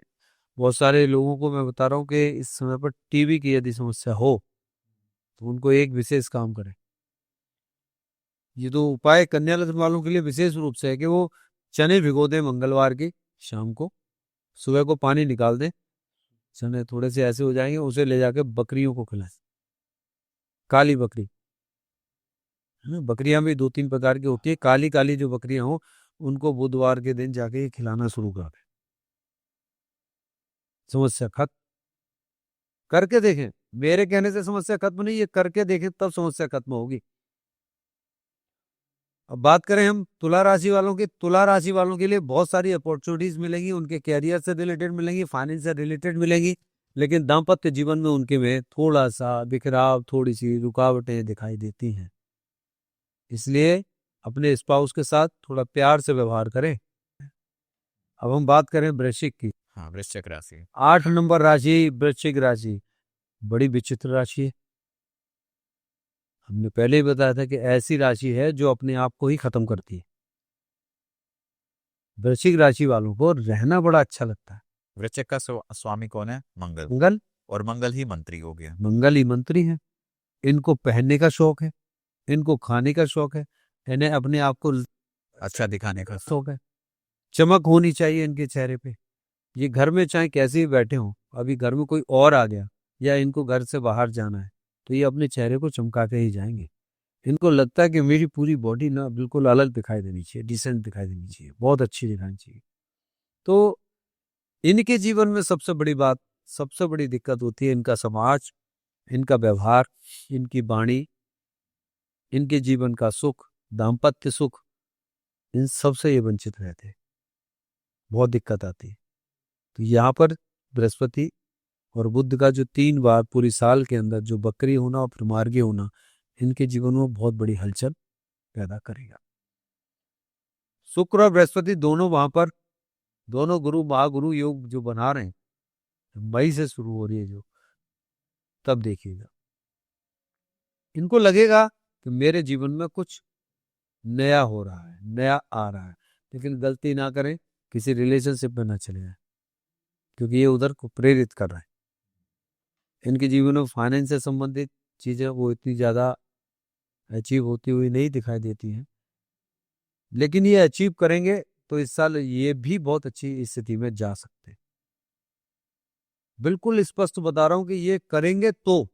बहुत सारे लोगों को मैं बता रहा हूँ कि इस समय पर टीबी की यदि समस्या हो तो उनको एक विशेष काम करें। ये तो उपाय कन्या लग्न वालों के लिए विशेष रूप से है कि वो चने भिगो दें मंगलवार की शाम को, सुबह को पानी निकाल दें, चने थोड़े से ऐसे हो जाएंगे, उसे ले जाके बकरियों को खिलाएं। काली बकरी है ना, बकरियां भी 2-3 प्रकार की होती है, काली काली जो बकरियां हो उनको बुधवार के दिन जाके ये खिलाना शुरू कर दें। समस्या खत्म। करके देखें, मेरे कहने से समस्या खत्म नहीं, ये करके देखें तब समस्या खत्म होगी। अब बात करें हम तुला राशि वालों की, तुला राशि वालों के लिए बहुत सारी अपॉर्चुनिटीज मिलेंगी, उनके कैरियर से रिलेटेड मिलेंगी, फाइनेंस से रिलेटेड मिलेंगी, लेकिन दाम्पत्य जीवन में उनके में थोड़ा सा बिखराव, थोड़ी सी रुकावटें दिखाई देती हैं। इसलिए अपने स्पाउस के साथ थोड़ा प्यार से व्यवहार करें। अब हम बात करें वृश्चिक की। हाँ, वृश्चिक राशि 8 नंबर राशि वृश्चिक राशि बड़ी विचित्र राशि है। हमने पहले ही बताया था कि ऐसी राशि है जो अपने आप को ही खत्म करती है। वृश्चिक राशि वालों को रहना बड़ा अच्छा लगता है। वृश्चिक का स्वामी कौन है? मंगल। मंगल, और मंगल ही मंत्री हो गया। मंगल ही मंत्री है। इनको पहनने का शौक है, इनको खाने का शौक है, इन्हें अपने आप को अच्छा दिखाने का शौक है। चमक होनी चाहिए इनके चेहरे पे। ये घर में चाहे कैसे भी बैठे हों, अभी घर में कोई और आ गया या इनको घर से बाहर जाना है तो ये अपने चेहरे को चमका के ही जाएंगे। इनको लगता है कि मेरी पूरी बॉडी ना बिल्कुल अलग दिखाई देनी चाहिए, डिसेंट दिखाई देनी चाहिए, बहुत अच्छी दिखानी चाहिए। तो इनके जीवन में सबसे बड़ी बात, सबसे बड़ी दिक्कत होती है इनका समाज, इनका व्यवहार, इनकी वाणी, इनके जीवन का सुख, दाम्पत्य सुख, इन सब से ये वंचित रहते हैं। बहुत दिक्कत आती है। तो यहाँ पर बृहस्पति और बुध का जो 3 बार पूरी साल के अंदर जो बकरी होना और फिर मार्गी होना, इनके जीवन में बहुत बड़ी हलचल पैदा करेगा। शुक्र और बृहस्पति दोनों वहां पर, दोनों गुरु महागुरु योग जो बना रहे हैं, मई से शुरू हो रही है जो, तब देखिएगा इनको लगेगा कि मेरे जीवन में कुछ नया हो रहा है, नया आ रहा है, लेकिन गलती ना करें, किसी रिलेशनशिप में ना चले जाए, क्योंकि ये उधर को प्रेरित कर रहा है। इनके जीवन में फाइनेंस से संबंधित चीजें वो इतनी ज्यादा अचीव होती हुई नहीं दिखाई देती हैं, लेकिन ये अचीव करेंगे तो इस साल ये भी बहुत अच्छी स्थिति में जा सकते हैं। बिल्कुल स्पष्ट बता रहा हूं कि ये करेंगे तो।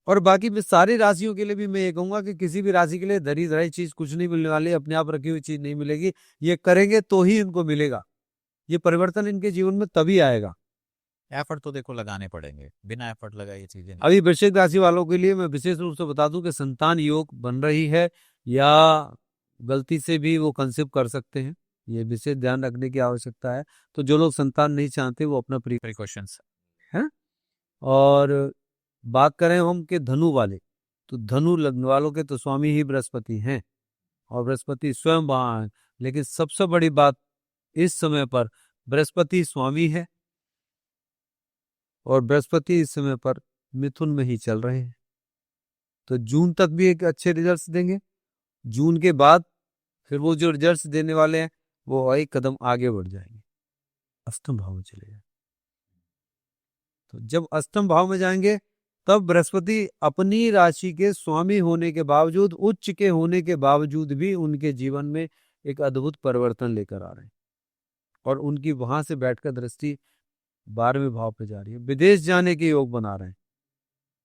और बाकी मैं सारी राशियों के लिए भी मैं ये कहूंगा कि किसी भी राशि के लिए धरी धराई चीज कुछ नहीं मिलने वाली, अपने आप रखी हुई चीज नहीं मिलेगी। ये करेंगे तो ही इनको मिलेगा। ये परिवर्तन इनके जीवन में तभी आएगा। एफर्ट तो देखो लगाने पड़ेंगे, बिना एफर्ट लगाए ये चीजें नहीं। अभी वृश्चिक राशि वालों के लिए मैं विशेष रूप से बता दूं कि संतान योग बन रही है, या गलती से भी वो कंसीव कर सकते हैं, ये विशेष ध्यान रखने की आवश्यकता है। तो जो लोग संतान नहीं चाहते वो अपना प्रिकॉशंस है। और बात करें हम कि धनु वाले, तो धनु लग्न वालों के तो स्वामी ही बृहस्पति हैं और बृहस्पति स्वयं वहां है। लेकिन सबसे बड़ी बात, इस समय पर बृहस्पति स्वामी है और बृहस्पति इस समय पर मिथुन में ही चल रहे हैं, तो जून तक भी एक अच्छे रिजल्ट्स देंगे। जून के बाद फिर वो जो रिजल्ट्स देने वाले हैं वो एक कदम आगे बढ़ जाएंगे, अष्टम भाव में चले जाएंगे। तो जब अष्टम भाव में जाएंगे तब बृहस्पति अपनी राशि के स्वामी होने के बावजूद, उच्च के होने के बावजूद भी उनके जीवन में एक अद्भुत परिवर्तन लेकर आ रहे हैं। और उनकी वहां से बैठकर दृष्टि 12वें भाव पे जा रही है। विदेश जाने के योग बना रहे हैं,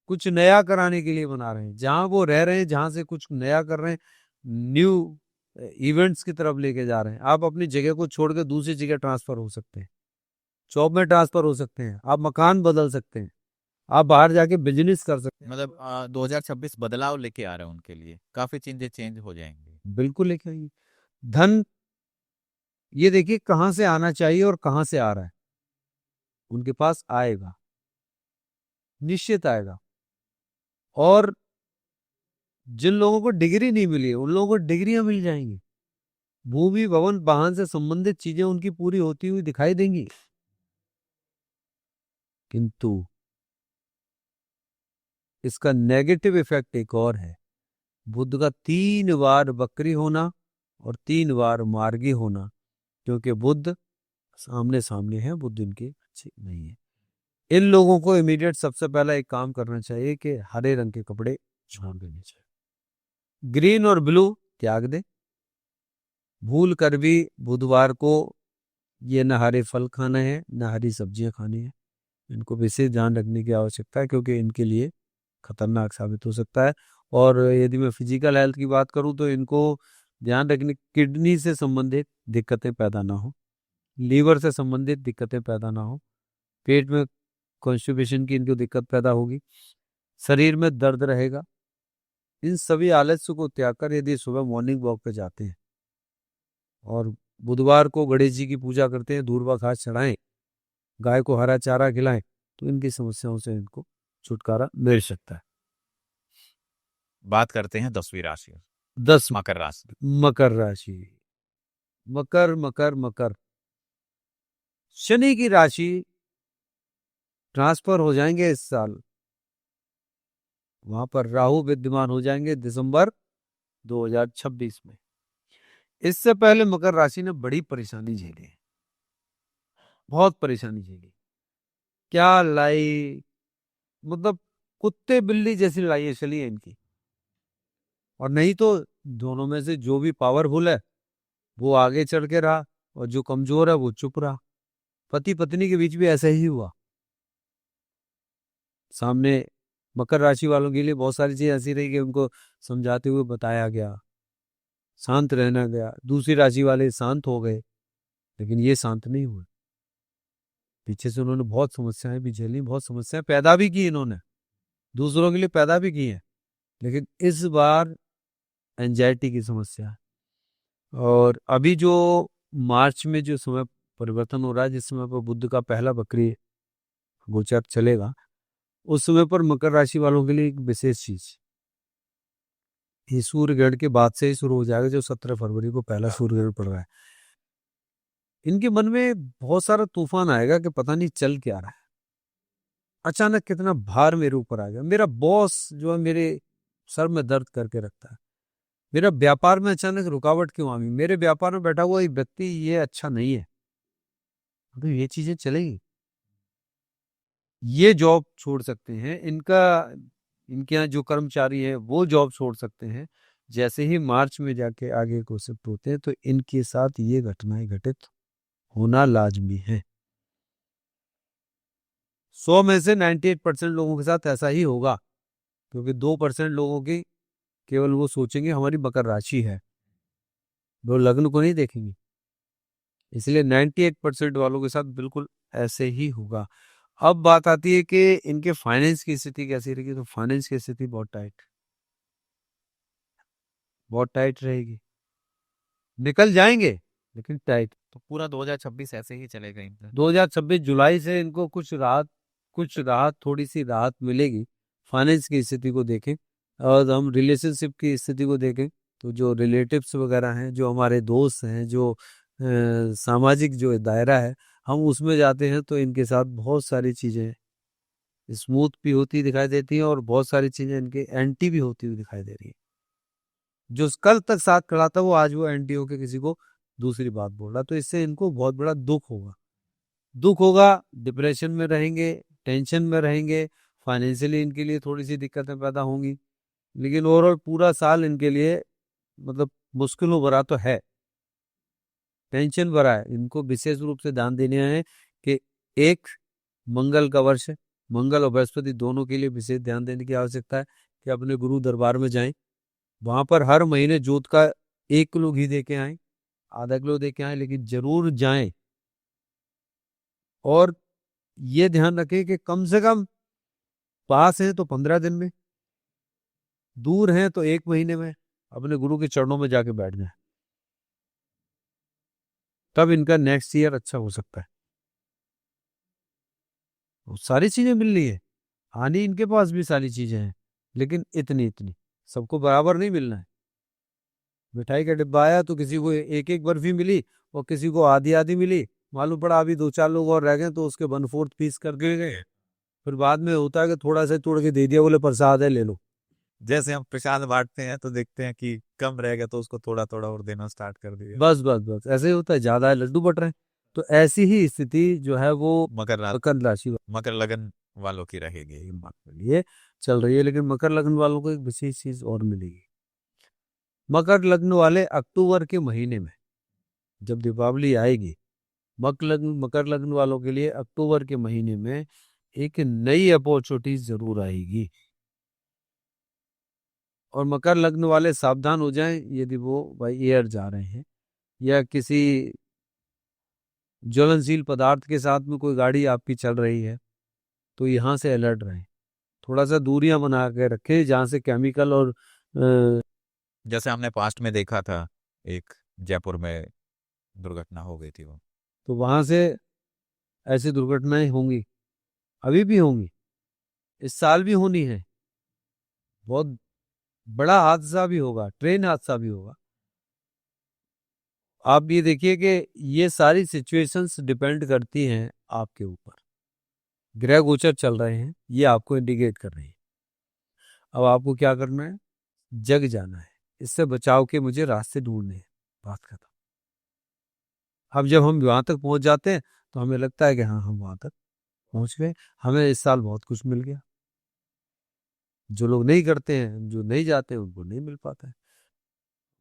कुछ नया कराने के लिए बना रहे हैं। जहां वो रह रहे हैं, जहां से कुछ नया कर रहे हैं, न्यू इवेंट्स की तरफ लेके जा रहे हैं। आप अपनी जगह को छोड़कर दूसरी जगह ट्रांसफर हो सकते हैं, जॉब में ट्रांसफर हो सकते हैं, आप मकान बदल सकते हैं, आप बाहर जाके बिजनेस कर सकते हैं। मतलब 2026 बदलाव लेके आ रहे हैं उनके लिए, काफी चीजें चेंज हो जाएंगी। बिल्कुल लेके आइए। धन, ये देखिए कहां से आना चाहिए और कहां से आ रहा है। उनके पास आएगा, निश्चित आएगा। और जिन लोगों को डिग्री नहीं मिली है उन लोगों को डिग्रियां मिल जाएंगी। भूमि भवन वाहन से संबंधित चीजें उनकी पूरी होती हुई दिखाई देंगी। किंतु इसका नेगेटिव इफेक्ट एक और है। बुध का 3 बार वक्री होना और 3 बार मार्गी होना, क्योंकि बुध सामने सामने है, बुध इनके अच्छे नहीं है। इन लोगों को इमीडिएट सबसे पहला एक काम करना चाहिए कि हरे रंग के कपड़े छोड़ देने चाहिए, ग्रीन और ब्लू त्याग दे। भूल कर भी बुधवार को ये न हरे फल खाना है न हरी सब्जियां खानी है। इनको विशेष ध्यान रखने की आवश्यकता है, क्योंकि इनके लिए खतरनाक साबित हो सकता है। और यदि मैं फिजिकल हेल्थ की बात करूं तो इनको ध्यान रखने, किडनी से संबंधित दिक्कतें पैदा ना हो, लीवर से संबंधित दिक्कतें पैदा ना हो, पेट में कॉन्स्टिपेशन की इनको दिक्कत पैदा होगी, शरीर में दर्द रहेगा। इन सभी आलस्य को त्याग कर यदि सुबह मॉर्निंग वॉक पे जाते हैं और बुधवार को गणेश जी की पूजा करते हैं, दूर्वा घास चढ़ाएं, गाय को हरा चारा खिलाएं, तो इनकी समस्याओं से इनको छुटकारा मिल सकता है। बात करते हैं 10वीं राशि, 10 मकर राशि। मकर राशि। मकर मकर मकर शनि की राशि ट्रांसफर हो जाएंगे इस साल, वहां पर राहु विद्यमान हो जाएंगे दिसंबर 2026 में। इससे पहले मकर राशि ने बड़ी परेशानी झेली है, बहुत परेशानी झेली। क्या लाई, मतलब कुत्ते बिल्ली जैसी लड़ाई चली है इनकी। और नहीं तो दोनों में से जो भी पावरफुल है वो आगे चढ़ के रहा और जो कमजोर है वो चुप रहा। पति पत्नी के बीच भी ऐसा ही हुआ। सामने मकर राशि वालों के लिए बहुत सारी चीजें ऐसी रही कि उनको समझाते हुए बताया गया, शांत रहना गया। दूसरी राशि वाले शांत हो गए, लेकिन ये शांत नहीं हुए। पीछे से उन्होंने बहुत समस्याएं भी झेली, बहुत समस्याएं पैदा भी की इन्होंने, दूसरों के लिए पैदा भी की है। लेकिन इस बार एंजाइटी की समस्या है। और अभी जो मार्च में जो समय परिवर्तन हो रहा है, जिस समय पर बुध का पहला वक्री गोचर चलेगा, उस समय पर मकर राशि वालों के लिए एक विशेष चीज, ये सूर्य ग्रहण के बाद से ही शुरू हो जाएगा, जो 17 फरवरी को पहला सूर्य ग्रहण पड़ रहा है। इनके मन में बहुत सारा तूफान आएगा कि पता नहीं चल क्या रहा है, अचानक कितना भार मेरे ऊपर आ गया, मेरा बॉस जो है मेरे सर में दर्द करके रखता है, मेरा व्यापार में अचानक रुकावट क्यों आ गई, मेरे व्यापार में बैठा हुआ एक व्यक्ति ये अच्छा नहीं है। तो ये चीजें चलेगी, ये जॉब छोड़ सकते हैं, इनके यहाँ जो कर्मचारी है वो जॉब छोड़ सकते हैं। जैसे ही मार्च में जाके आगे को शिफ्ट होते हैं तो इनके साथ ये घटनाएं घटित होना लाजमी है। 100 में से 98% लोगों के साथ ऐसा ही होगा, क्योंकि 2% लोगों की केवल वो सोचेंगे हमारी मकर राशि है, वो लग्न को नहीं देखेंगे। इसलिए 98% वालों के साथ बिल्कुल ऐसे ही होगा। अब बात आती है कि इनके फाइनेंस की स्थिति कैसी रहेगी, तो फाइनेंस की स्थिति बहुत टाइट रहेगी। निकल जाएंगे लेकिन टाइट। तो पूरा 2026 ऐसे ही चलेगा इनका। 2026 जुलाई से इनको कुछ राहत थोड़ी सी राहत मिलेगी। फाइनेंस की स्थिति को देखें और हम रिलेशनशिप की स्थिति को देखें, तो जो रिलेटिव्स वगैरह हैं, जो हमारे दोस्त हैं, जो सामाजिक जो दायरा है, हम उसमें जाते हैं तो इनके साथ बहुत सारी चीजें स्मूथ भी होती दिखाई देती हैं और बहुत सारी चीजें इनके एंटी भी होती हुई दिखाई दे रही है। जो कल तक साथ खड़ा था वो आज वो एंटी होके किसी को दूसरी बात बोल रहा, तो इससे इनको बहुत बड़ा दुख होगा, डिप्रेशन में रहेंगे, टेंशन में रहेंगे, फाइनेंशियली इनके लिए थोड़ी सी दिक्कतें पैदा होंगी। लेकिन ओवरऑल पूरा साल इनके लिए मतलब मुश्किलों भरा तो है, टेंशन भरा है। इनको विशेष रूप से ध्यान देने हैं कि एक मंगल का वर्ष है, मंगल और बृहस्पति दोनों के लिए विशेष ध्यान देने की आवश्यकता है कि अपने गुरु दरबार में जाएं, वहां पर हर महीने जोत का 1 किलो घी दे के आए, आधा किलो दे के आए, लेकिन जरूर जाएं। और ये ध्यान रखें कि कम से कम पास है तो 15 दिन में, दूर हैं तो 1 महीने में अपने गुरु के चरणों में जाके बैठ जाए, तब इनका नेक्स्ट ईयर अच्छा हो सकता है। सारी चीजें मिल रही है, आनी इनके पास भी सारी चीजें हैं, लेकिन इतनी सबको बराबर नहीं मिलना है। मिठाई का डिब्बा आया तो किसी को एक एक बर्फी मिली और किसी को आधी आधी मिली। मालूम पड़ा अभी 2-4 लोग और रह गए तो उसके 1/4 पीस करके गए। फिर बाद में होता है कि थोड़ा सा तोड़ के दे दिया, बोले प्रसाद है ले लो। जैसे हम प्रसाद बांटते हैं तो देखते हैं कि कम रह गया तो उसको थोड़ा थोड़ा और देना स्टार्ट कर दिया। बस बस बस ऐसे ही होता है, ज्यादा है लड्डू बट रहे हैं। तो ऐसी ही स्थिति जो है वो मकर राशि मकर लगन वालों की रहेगी। के लिए चल रही है। लेकिन मकर लग्न वालों को एक विशेष चीज और मिलेगी। मकर लग्न वाले अक्टूबर के महीने में जब दीपावली आएगी, मकर लग्न वालों के लिए अक्टूबर के महीने में एक नई अपॉर्चुनिटी जरूर आएगी। और मकर लग्न वाले सावधान हो जाएं यदि वो बाई एयर जा रहे हैं या किसी ज्वलनशील पदार्थ के साथ में कोई गाड़ी आपकी चल रही है तो यहाँ से अलर्ट रहें। थोड़ा सा दूरियां बना के रखें जहाँ से केमिकल और जैसे हमने पास्ट में देखा था, एक जयपुर में दुर्घटना हो गई थी वो। तो वहां से ऐसी दुर्घटनाएं होंगी, अभी भी होंगी, इस साल भी होनी है। बहुत बड़ा हादसा भी होगा, ट्रेन हादसा भी होगा। आप ये देखिए कि ये सारी सिचुएशंस डिपेंड करती हैं आपके ऊपर। ग्रह गोचर चल रहे हैं, ये आपको इंडिकेट कर रहे हैं। अब आपको क्या करना है? जग जाना है। इससे बचाव के मुझे रास्ते ढूंढने हैं, बात खत्म। अब जब हम वहां तक पहुंच जाते हैं तो हमें लगता है कि हाँ हम वहां तक पहुंच गए, हमें इस साल बहुत कुछ मिल गया। जो लोग नहीं करते हैं, जो नहीं जाते हैं, उनको नहीं मिल पाता है।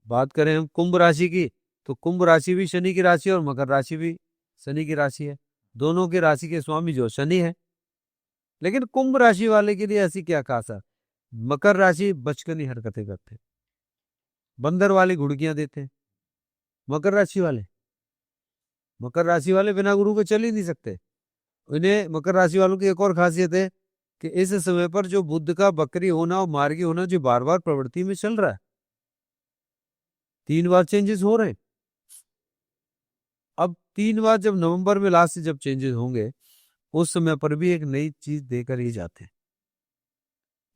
बात करें हम कुंभ राशि की, तो कुंभ राशि भी शनि की राशि है और मकर राशि भी शनि की राशि है। दोनों की राशि के स्वामी जो शनि है। लेकिन कुंभ राशि वाले के लिए ऐसी क्या खास है? मकर राशि बचकानी हरकतें करते हैं, बंदर वाली घुड़कियां देते हैं। मकर राशि वाले बिना गुरु के चल ही नहीं सकते। इन्हें मकर राशि वालों की एक और खासियत है कि इस समय पर जो बुध का बकरी होना और मार्गी होना जो बार बार प्रवृत्ति में चल रहा है, 3 बार चेंजेस हो रहे हैं। अब 3 बार जब नवंबर में लास्ट से जब चेंजेस होंगे उस समय पर भी एक नई चीज देकर ही जाते हैं।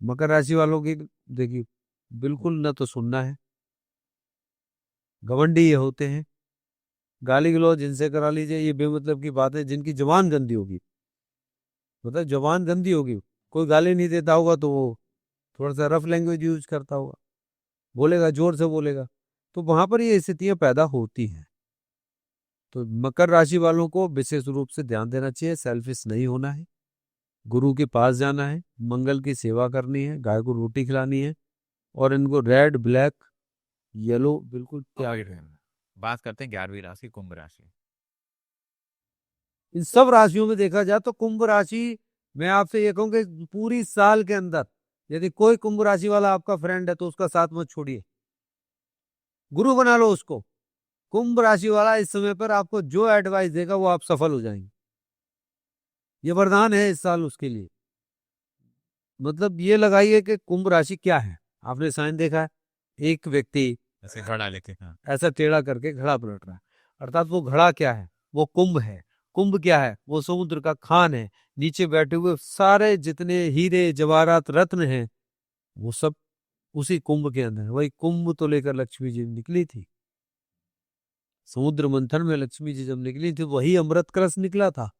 मकर राशि वालों की देखिए बिल्कुल न तो सुनना है, घमंडी ये होते हैं, गाली गलौज जिनसे करा लीजिए ये बेमतलब की बात है। जिनकी जबान गंदी होगी, मतलब जबान गंदी होगी, कोई गाली नहीं देता होगा तो वो थोड़ा सा रफ लैंग्वेज यूज करता होगा, बोलेगा जोर से बोलेगा, तो वहां पर ये स्थितियां पैदा होती हैं। तो मकर राशि वालों को विशेष रूप से ध्यान देना चाहिए, सेल्फिश नहीं होना है, गुरु के पास जाना है, मंगल की सेवा करनी है, गाय को रोटी खिलानी है और इनको रेड ब्लैक येलो बिल्कुल त्याग देना। बात करते हैं 11वीं राशि कुंभ राशि। इन सब राशियों में देखा जाए तो कुंभ राशि, मैं आपसे ये कहूँ कि पूरी साल के अंदर यदि कोई कुंभ राशि वाला आपका फ्रेंड है तो उसका साथ मत छोड़िए, गुरु बना लो उसको। कुंभ राशि वाला इस समय पर आपको जो एडवाइस देगा वो आप सफल हो जाएंगे। ये वरदान है इस साल उसके लिए। मतलब ये लगाइए कि कुंभ राशि क्या है। आपने साइन देखा है, एक व्यक्ति ऐसे घड़ा लेके, हाँ, ऐसा टेढ़ा करके घड़ा पलट रहा है, अर्थात वो घड़ा क्या है? वो कुंभ है। कुंभ क्या है? वो समुद्र का खान है। नीचे बैठे हुए सारे जितने हीरे जवाहरात रत्न हैं वो सब उसी कुंभ के अंदर है। वही कुंभ तो लेकर लक्ष्मी जी निकली थी, समुद्र मंथन में लक्ष्मी जी जब निकली थी वही अमृत कलश निकला था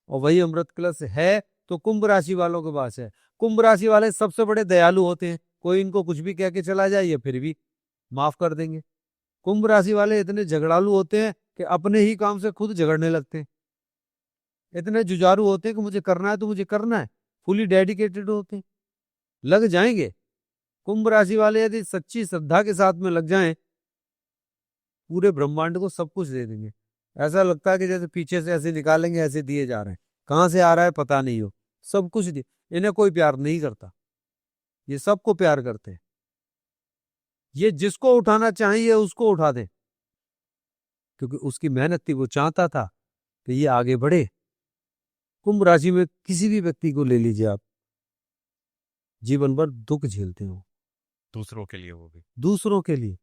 और वही अमृत कलश है तो कुंभ राशि वालों के पास है। कुंभ राशि वाले सबसे बड़े दयालु होते हैं, कोई इनको कुछ भी कह के चला जाए ये फिर भी माफ कर देंगे। कुंभ राशि वाले इतने झगड़ालू होते हैं कि अपने ही काम से खुद झगड़ने लगते हैं। इतने जुझारू होते हैं कि मुझे करना है तो मुझे करना है, फुली डेडिकेटेड होते हैं, लग जाएंगे। कुंभ राशि वाले यदि सच्ची श्रद्धा के साथ में लग जाएं, पूरे ब्रह्मांड को सब कुछ दे देंगे। ऐसा लगता है कि जैसे पीछे से ऐसे निकालेंगे, ऐसे दिए जा रहे हैं, कहां से आ रहा है पता नहीं हो, सब कुछ दिए। इन्हें कोई प्यार नहीं करता, ये सबको प्यार करते हैं। ये जिसको उठाना चाहिए उसको उठा दे, क्योंकि उसकी मेहनत थी, वो चाहता था कि ये आगे बढ़े। कुंभ राशि में किसी भी व्यक्ति को ले लीजिए आप, जीवन भर दुख झेलते हो दूसरों के लिए, वो भी दूसरों के लिए,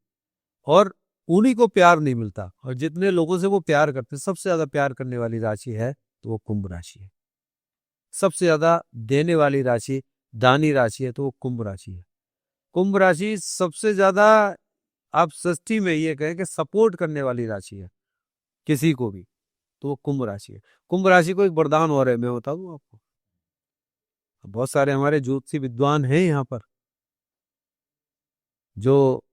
और उन्हीं को प्यार नहीं मिलता। और जितने लोगों से वो प्यार करते, सबसे ज्यादा प्यार करने वाली राशि है तो वो कुंभ राशि है। सबसे ज्यादा देने वाली राशि, दानी राशि है तो वो कुंभ राशि है। कुंभ राशि सबसे ज्यादा आप षष्ठी में ये कहें कि सपोर्ट करने वाली राशि है किसी को भी, तो वो कुंभ राशि है। कुंभ राशि को एक वरदान और है, मैं बता दूं आपको। बहुत सारे हमारे ज्योतिषी विद्वान हैं यहाँ पर, जो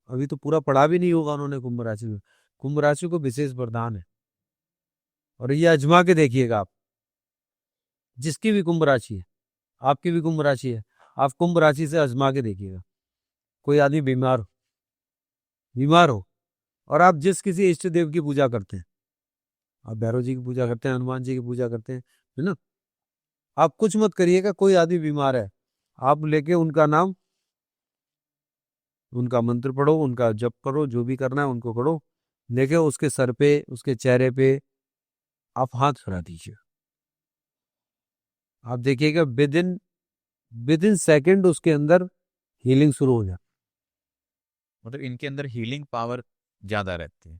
अभी तो पूरा पढ़ा भी नहीं होगा उन्होंने कुंभ राशि में। कुंभ राशि को विशेष वरदान है, और ये आजमा के देखिएगा आप, जिसकी भी कुंभ राशि है, आपकी भी कुंभ राशि है, आप कुंभ राशि से आजमा के देखिएगा। कोई आदमी बीमार हो और आप जिस किसी इष्ट देव की पूजा करते हैं, आप भैरव जी की पूजा करते हैं, हनुमान जी की पूजा करते हैं, है ना, आप कुछ मत करिएगा। कोई आदमी बीमार है, आप लेके उनका नाम, उनका मंत्र पढ़ो, उनका जप करो, जो भी करना है उनको करो, लेके उसके सर पे, उसके चेहरे पे आप हाथ फिरा दीजिए। आप देखिएगा विद इन सेकेंड उसके अंदर हीलिंग शुरू हो जाती मतलब इनके अंदर हीलिंग पावर ज्यादा रहती है,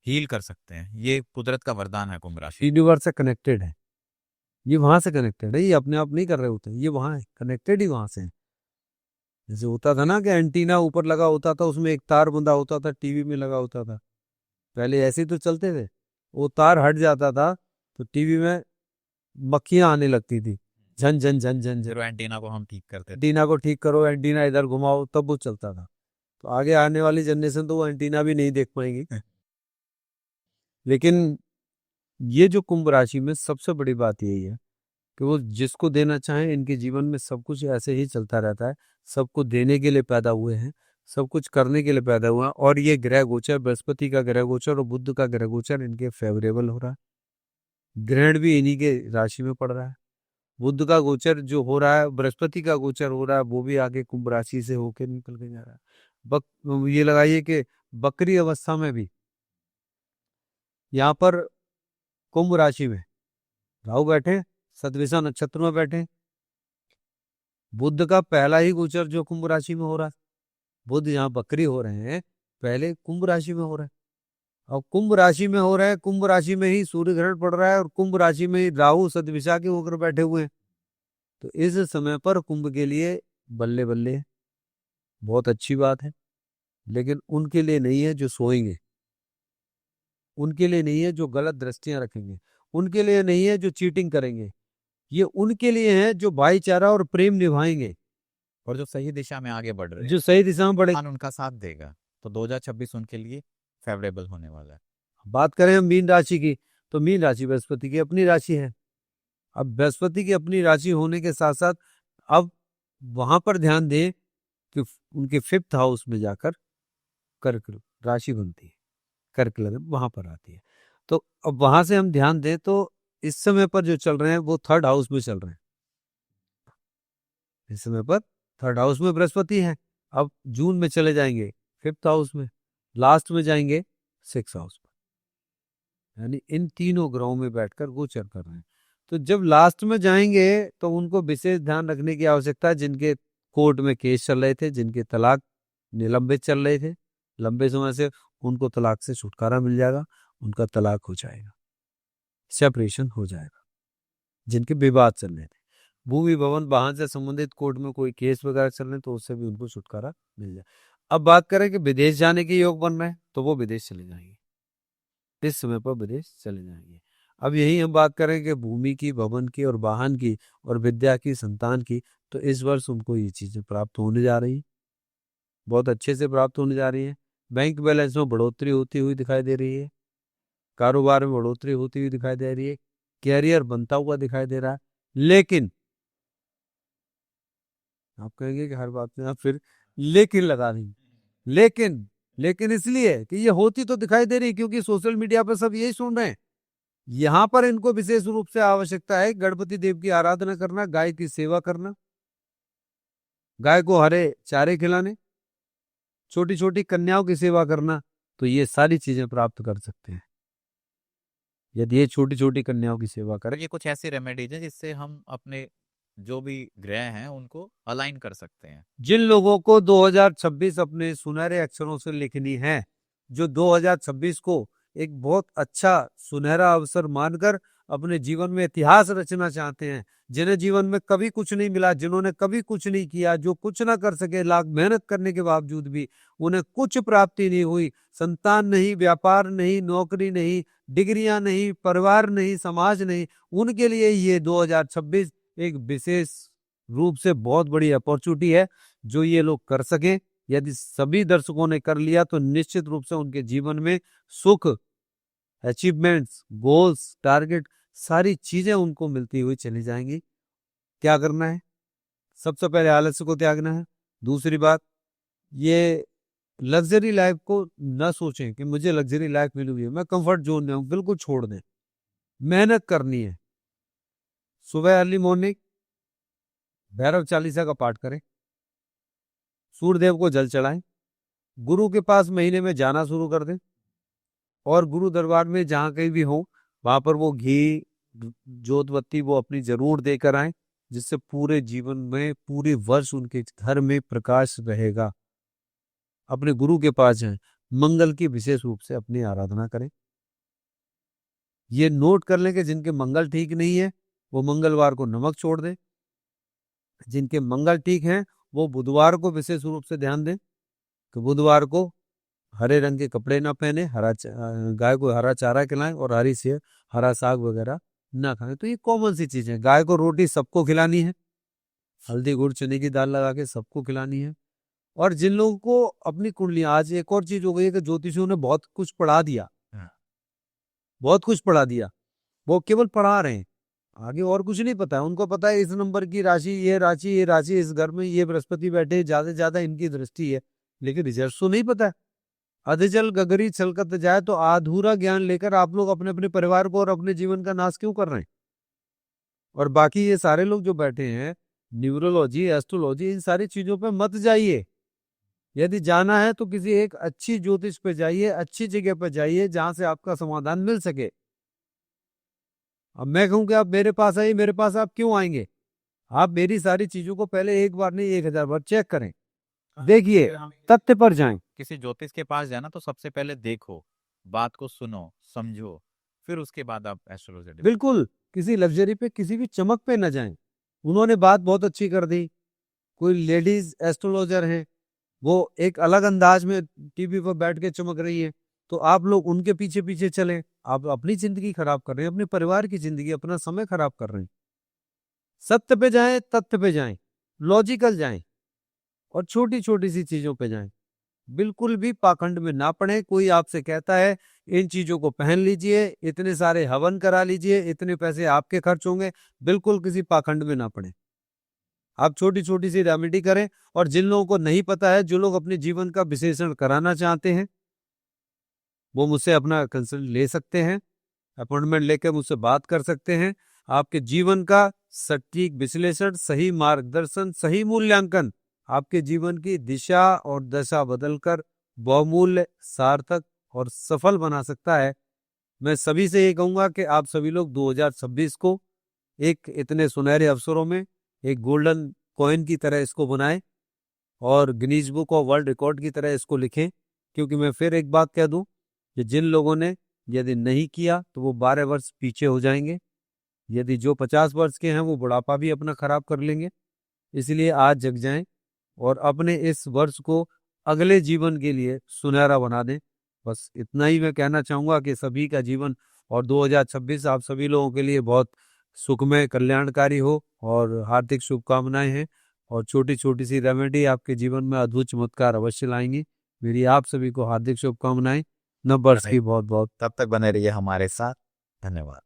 हील कर सकते हैं, ये कुदरत का वरदान है कुंभ है। राशि। यूनिवर्स से कनेक्टेड है, ये वहां से कनेक्टेड है, ये अपने आप नहीं कर रहे होते, ये वहां है, कनेक्टेड ही वहां से है। जैसे होता था ना कि एंटीना ऊपर लगा होता था, उसमें एक तार बंधा होता था, टीवी में लगा होता था, पहले ऐसे ही तो चलते थे। वो तार हट जाता था तो टीवी में मक्खियां आने लगती थी, झन झन झन झन फिर झन। वो एंटीना को हम ठीक करते थे। एंटीना को ठीक करो, एंटीना इधर घुमाओ, तब वो चलता था। तो आगे आने वाली जनरेशन तो वो एंटीना भी नहीं देख पाएंगी। लेकिन ये जो कुंभ राशि में सबसे बड़ी बात यही है कि वो जिसको देना चाहे, इनके जीवन में सब कुछ ऐसे ही चलता रहता है। सबको देने के लिए पैदा हुए हैं, सब कुछ करने के लिए पैदा हुआ है। और ये ग्रह गोचर, बृहस्पति का ग्रह गोचर और बुध का ग्रह गोचर इनके फेवरेबल हो रहा है। ग्रहण भी इन्हीं के राशि में पड़ रहा है। बुध का गोचर जो हो रहा है, बृहस्पति का गोचर हो रहा है, वो भी आगे कुंभ राशि से होकर निकल के जा रहा है। ये लगाइए कि बकरी अवस्था में भी यहाँ पर कुंभ राशि में राहु बैठे, सतविषा नक्षत्र में बैठे। बुध का पहला ही गोचर जो कुंभ राशि में हो रहा है, बुध यहाँ बकरी हो रहे हैं, पहले कुंभ राशि में हो रहा है। और कुंभ राशि में हो रहा है, कुंभ राशि में ही सूर्य ग्रहण पड़ रहा है, और कुंभ राशि में ही राहु सतविषा के होकर बैठे हुए हैं। तो इस समय पर कुंभ के लिए बल्ले बल्ले, बहुत अच्छी बात है। लेकिन उनके लिए नहीं है जो सोएंगे, उनके लिए नहीं है जो गलत दृष्टियां रखेंगे, उनके लिए नहीं है जो चीटिंग करेंगे। ये उनके लिए है जो भाईचारा और प्रेम निभाएंगे, और जो सही दिशा में आगे बढ़ रहे हैं, जो सही दिशा में बढ़े। भगवान उनका साथ देगा, तो 2026 उनके लिए फेवरेबल होने वाला है। बात करें हम मीन राशि की, तो मीन राशि बृहस्पति की अपनी राशि है। अब बृहस्पति की अपनी राशि होने के साथ साथ अब वहां पर ध्यान दें कि उनके 5th हाउस में जाकर कर्क राशि बनती है, कर्क लग्न वहां पर आती है। तो अब वहां से हम ध्यान दें तो इस समय पर जो चल रहे हैं वो 3rd हाउस में चल रहे हैं। इस समय पर 3rd हाउस में बृहस्पति है, अब जून में चले जाएंगे 5th हाउस में, लास्ट में जाएंगे 6th हाउस में, यानी इन तीनों ग्रहों में बैठकर गोचर कर रहे हैं। तो जब लास्ट में जाएंगे तो उनको विशेष ध्यान रखने की आवश्यकता है, जिनके कोर्ट में केस चल रहे थे, जिनके तलाक निलंबित चल रहे थे लंबे समय से, उनको तलाक से छुटकारा मिल जाएगा, उनका तलाक हो जाएगा, सेपरेशन हो जाएगा। जिनके विवाद चल रहे थे, भूमि भवन वाहन से संबंधित कोर्ट में कोई केस वगैरह चल रहे, तो उससे भी उनको छुटकारा मिल जाए। अब बात करें कि विदेश जाने के योग बन रहे हैं, तो वो विदेश चले जाएंगे, इस समय पर विदेश चले जाएंगे। अब यही हम बात करें कि भूमि की, भवन की और वाहन की और विद्या की, संतान की, तो इस वर्ष उनको ये चीजें प्राप्त होने जा रही, बहुत अच्छे से प्राप्त होने जा रही है। बैंक बैलेंस में बढ़ोतरी होती हुई दिखाई दे रही है, कारोबार में बढ़ोतरी होती हुई दिखाई दे रही है, कैरियर बनता हुआ दिखाई दे रहा है। लेकिन आप कहेंगे कि हर बात में आप फिर लेकिन लगा देंगे, लेकिन इसलिए कि ये होती तो दिखाई दे रही, क्योंकि सोशल मीडिया पर सब यही सुन रहे हैं। यहां पर इनको विशेष रूप से आवश्यकता है गणपति देव की आराधना करना, गाय की सेवा करना, गाय को हरे चारे खिलाने, छोटी छोटी कन्याओं की सेवा करना, तो ये सारी चीजें प्राप्त कर सकते हैं यदि ये छोटी छोटी कन्याओं की सेवा करें। ये कुछ ऐसी रेमेडीज हैं जिससे हम अपने जो भी ग्रह हैं उनको अलाइन कर सकते हैं। जिन लोगों को 2026 अपने सुनहरे अक्षरों से लिखनी है, जो 2026 को एक बहुत अच्छा सुनहरा अवसर मानकर अपने जीवन में इतिहास रचना चाहते हैं, जिन्हें जीवन में कभी कुछ नहीं मिला, जिन्होंने कभी कुछ नहीं किया, जो कुछ ना कर सके, लाख मेहनत करने के बावजूद भी उन्हें कुछ प्राप्ति नहीं हुई, संतान नहीं, व्यापार नहीं, नौकरी नहीं, डिग्रियां नहीं, परिवार नहीं, समाज नहीं, उनके लिए ये 2026 एक विशेष रूप से बहुत बड़ी अपॉर्चुनिटी है जो ये लोग कर सकें। यदि सभी दर्शकों ने कर लिया तो निश्चित रूप से उनके जीवन में सुख, अचीवमेंट्स, गोल्स, टारगेट, सारी चीजें उनको मिलती हुई चली जाएंगी। क्या करना है? सबसे पहले आलस्य को त्यागना है। दूसरी बात, ये लग्जरी लाइफ को न सोचें कि मुझे लग्जरी लाइफ मिली हुई है, मैं कंफर्ट जोन में हूं, बिल्कुल छोड़ दें। मेहनत करनी है। सुबह अर्ली मॉर्निंग भैरव चालीसा का पाठ करें, सूर्यदेव को जल चढ़ाएं, गुरु के पास महीने में जाना शुरू कर दें और गुरु दरबार में जहां कहीं भी हो वहां पर वो घी, जोत बत्ती वो अपनी जरूर देकर आए, जिससे पूरे जीवन में, पूरे वर्ष उनके घर में प्रकाश रहेगा। अपने गुरु के पास जाएं, मंगल की विशेष रूप से अपनी आराधना करें। ये नोट कर लें कि जिनके मंगल ठीक नहीं है वो मंगलवार को नमक छोड़ दें, जिनके मंगल ठीक हैं वो बुधवार को विशेष रूप से ध्यान दें कि बुधवार को हरे रंग के कपड़े ना पहने, गाय को हरा चारा खिलाएं और हरी सेब, हरा साग वगैरह ना खाएं। तो ये कॉमन सी चीजें। गाय को रोटी सबको खिलानी है, हल्दी गुड़ चने की दाल लगा के सबको खिलानी है। और जिन लोगों को अपनी कुंडलियां, आज एक और चीज हो गई है कि ज्योतिषियों ने बहुत कुछ पढ़ा दिया, बहुत कुछ पढ़ा दिया, वो केवल पढ़ा रहे हैं, आगे और कुछ नहीं पता है। उनको पता है इस नंबर की राशि, ये राशि, ये राशि, इस घर में ये बृहस्पति बैठे, ज्यादा से ज्यादा इनकी दृष्टि है, लेकिन रिजल्ट तो नहीं पता है। अधजल गगरी छलकत जाए, तो अधूरा ज्ञान लेकर आप लोग अपने अपने परिवार को और अपने जीवन का नाश क्यों कर रहे हैं? और बाकी ये सारे लोग जो बैठे हैं, न्यूरोलॉजी, एस्ट्रोलॉजी, इन सारी चीजों पे मत जाइए। यदि जाना है तो किसी एक अच्छी ज्योतिष पे जाइए, अच्छी जगह पे जाइए जहां से आपका समाधान मिल सके। अब मैं कहूं कि आप मेरे पास आइए, मेरे पास आप क्यों आएंगे? आप मेरी सारी चीजों को पहले एक बार नहीं 1000 बार चेक करें, देखिए, तथ्य पर जाएं। किसी ज्योतिष के पास जाना तो सबसे पहले देखो, बात को सुनो, समझो, फिर उसके बाद आप एस्ट्रोलॉजी। बिल्कुल किसी लग्जरी पे, किसी भी चमक पे न जाएं। उन्होंने बात बहुत अच्छी कर दी, कोई लेडीज एस्ट्रोलॉजर हैं, वो एक अलग अंदाज में टीवी पर बैठ के चमक रही है, तो आप लोग उनके पीछे पीछे चलें। आप अपनी जिंदगी खराब कर रहे हैं, अपने परिवार की जिंदगी, अपना समय खराब कर रहे हैं। सत्य पे जाएं, तथ्य पे जाएं, लॉजिकल जाएं और छोटी छोटी सी चीजों पे जाएं। बिल्कुल भी पाखंड में ना पड़े। कोई आपसे कहता है इन चीजों को पहन लीजिए, इतने सारे हवन करा लीजिए, इतने पैसे आपके खर्च होंगे, बिल्कुल किसी पाखंड में ना पड़े। आप छोटी छोटी सी रेमेडी करें। और जिन लोगों को नहीं पता है, जो लोग अपने जीवन का विश्लेषण कराना चाहते हैं, वो मुझसे अपना कंसल्ट ले सकते हैं, अपॉइंटमेंट लेकर मुझसे बात कर सकते हैं। आपके जीवन का सटीक विश्लेषण, सही मार्गदर्शन, सही मूल्यांकन आपके जीवन की दिशा और दशा बदलकर बहुमूल्य, सार्थक और सफल बना सकता है। मैं सभी से ये कहूंगा कि आप सभी लोग 2026 को एक इतने सुनहरे अवसरों में एक गोल्डन कॉइन की तरह इसको बनाएं और Guinness book of world record की तरह इसको लिखें। क्योंकि मैं फिर एक बात कह दूं कि जिन लोगों ने यदि नहीं किया तो वो 12 वर्ष पीछे हो जाएंगे। यदि जो 50 वर्ष के हैं वो बुढ़ापा भी अपना खराब कर लेंगे। इसलिए आज जग जाएं और अपने इस वर्ष को अगले जीवन के लिए सुनहरा बना दें। बस इतना ही मैं कहना चाहूंगा कि सभी का जीवन और 2026 आप सभी लोगों के लिए बहुत सुखमय, कल्याणकारी हो और हार्दिक शुभकामनाएं हैं। और छोटी छोटी सी रेमेडी आपके जीवन में अद्भुत चमत्कार अवश्य लाएंगी। मेरी आप सभी को हार्दिक शुभकामनाएं। नव वर्ष की बहुत बहुत। तब तक बने रहिए हमारे साथ। धन्यवाद।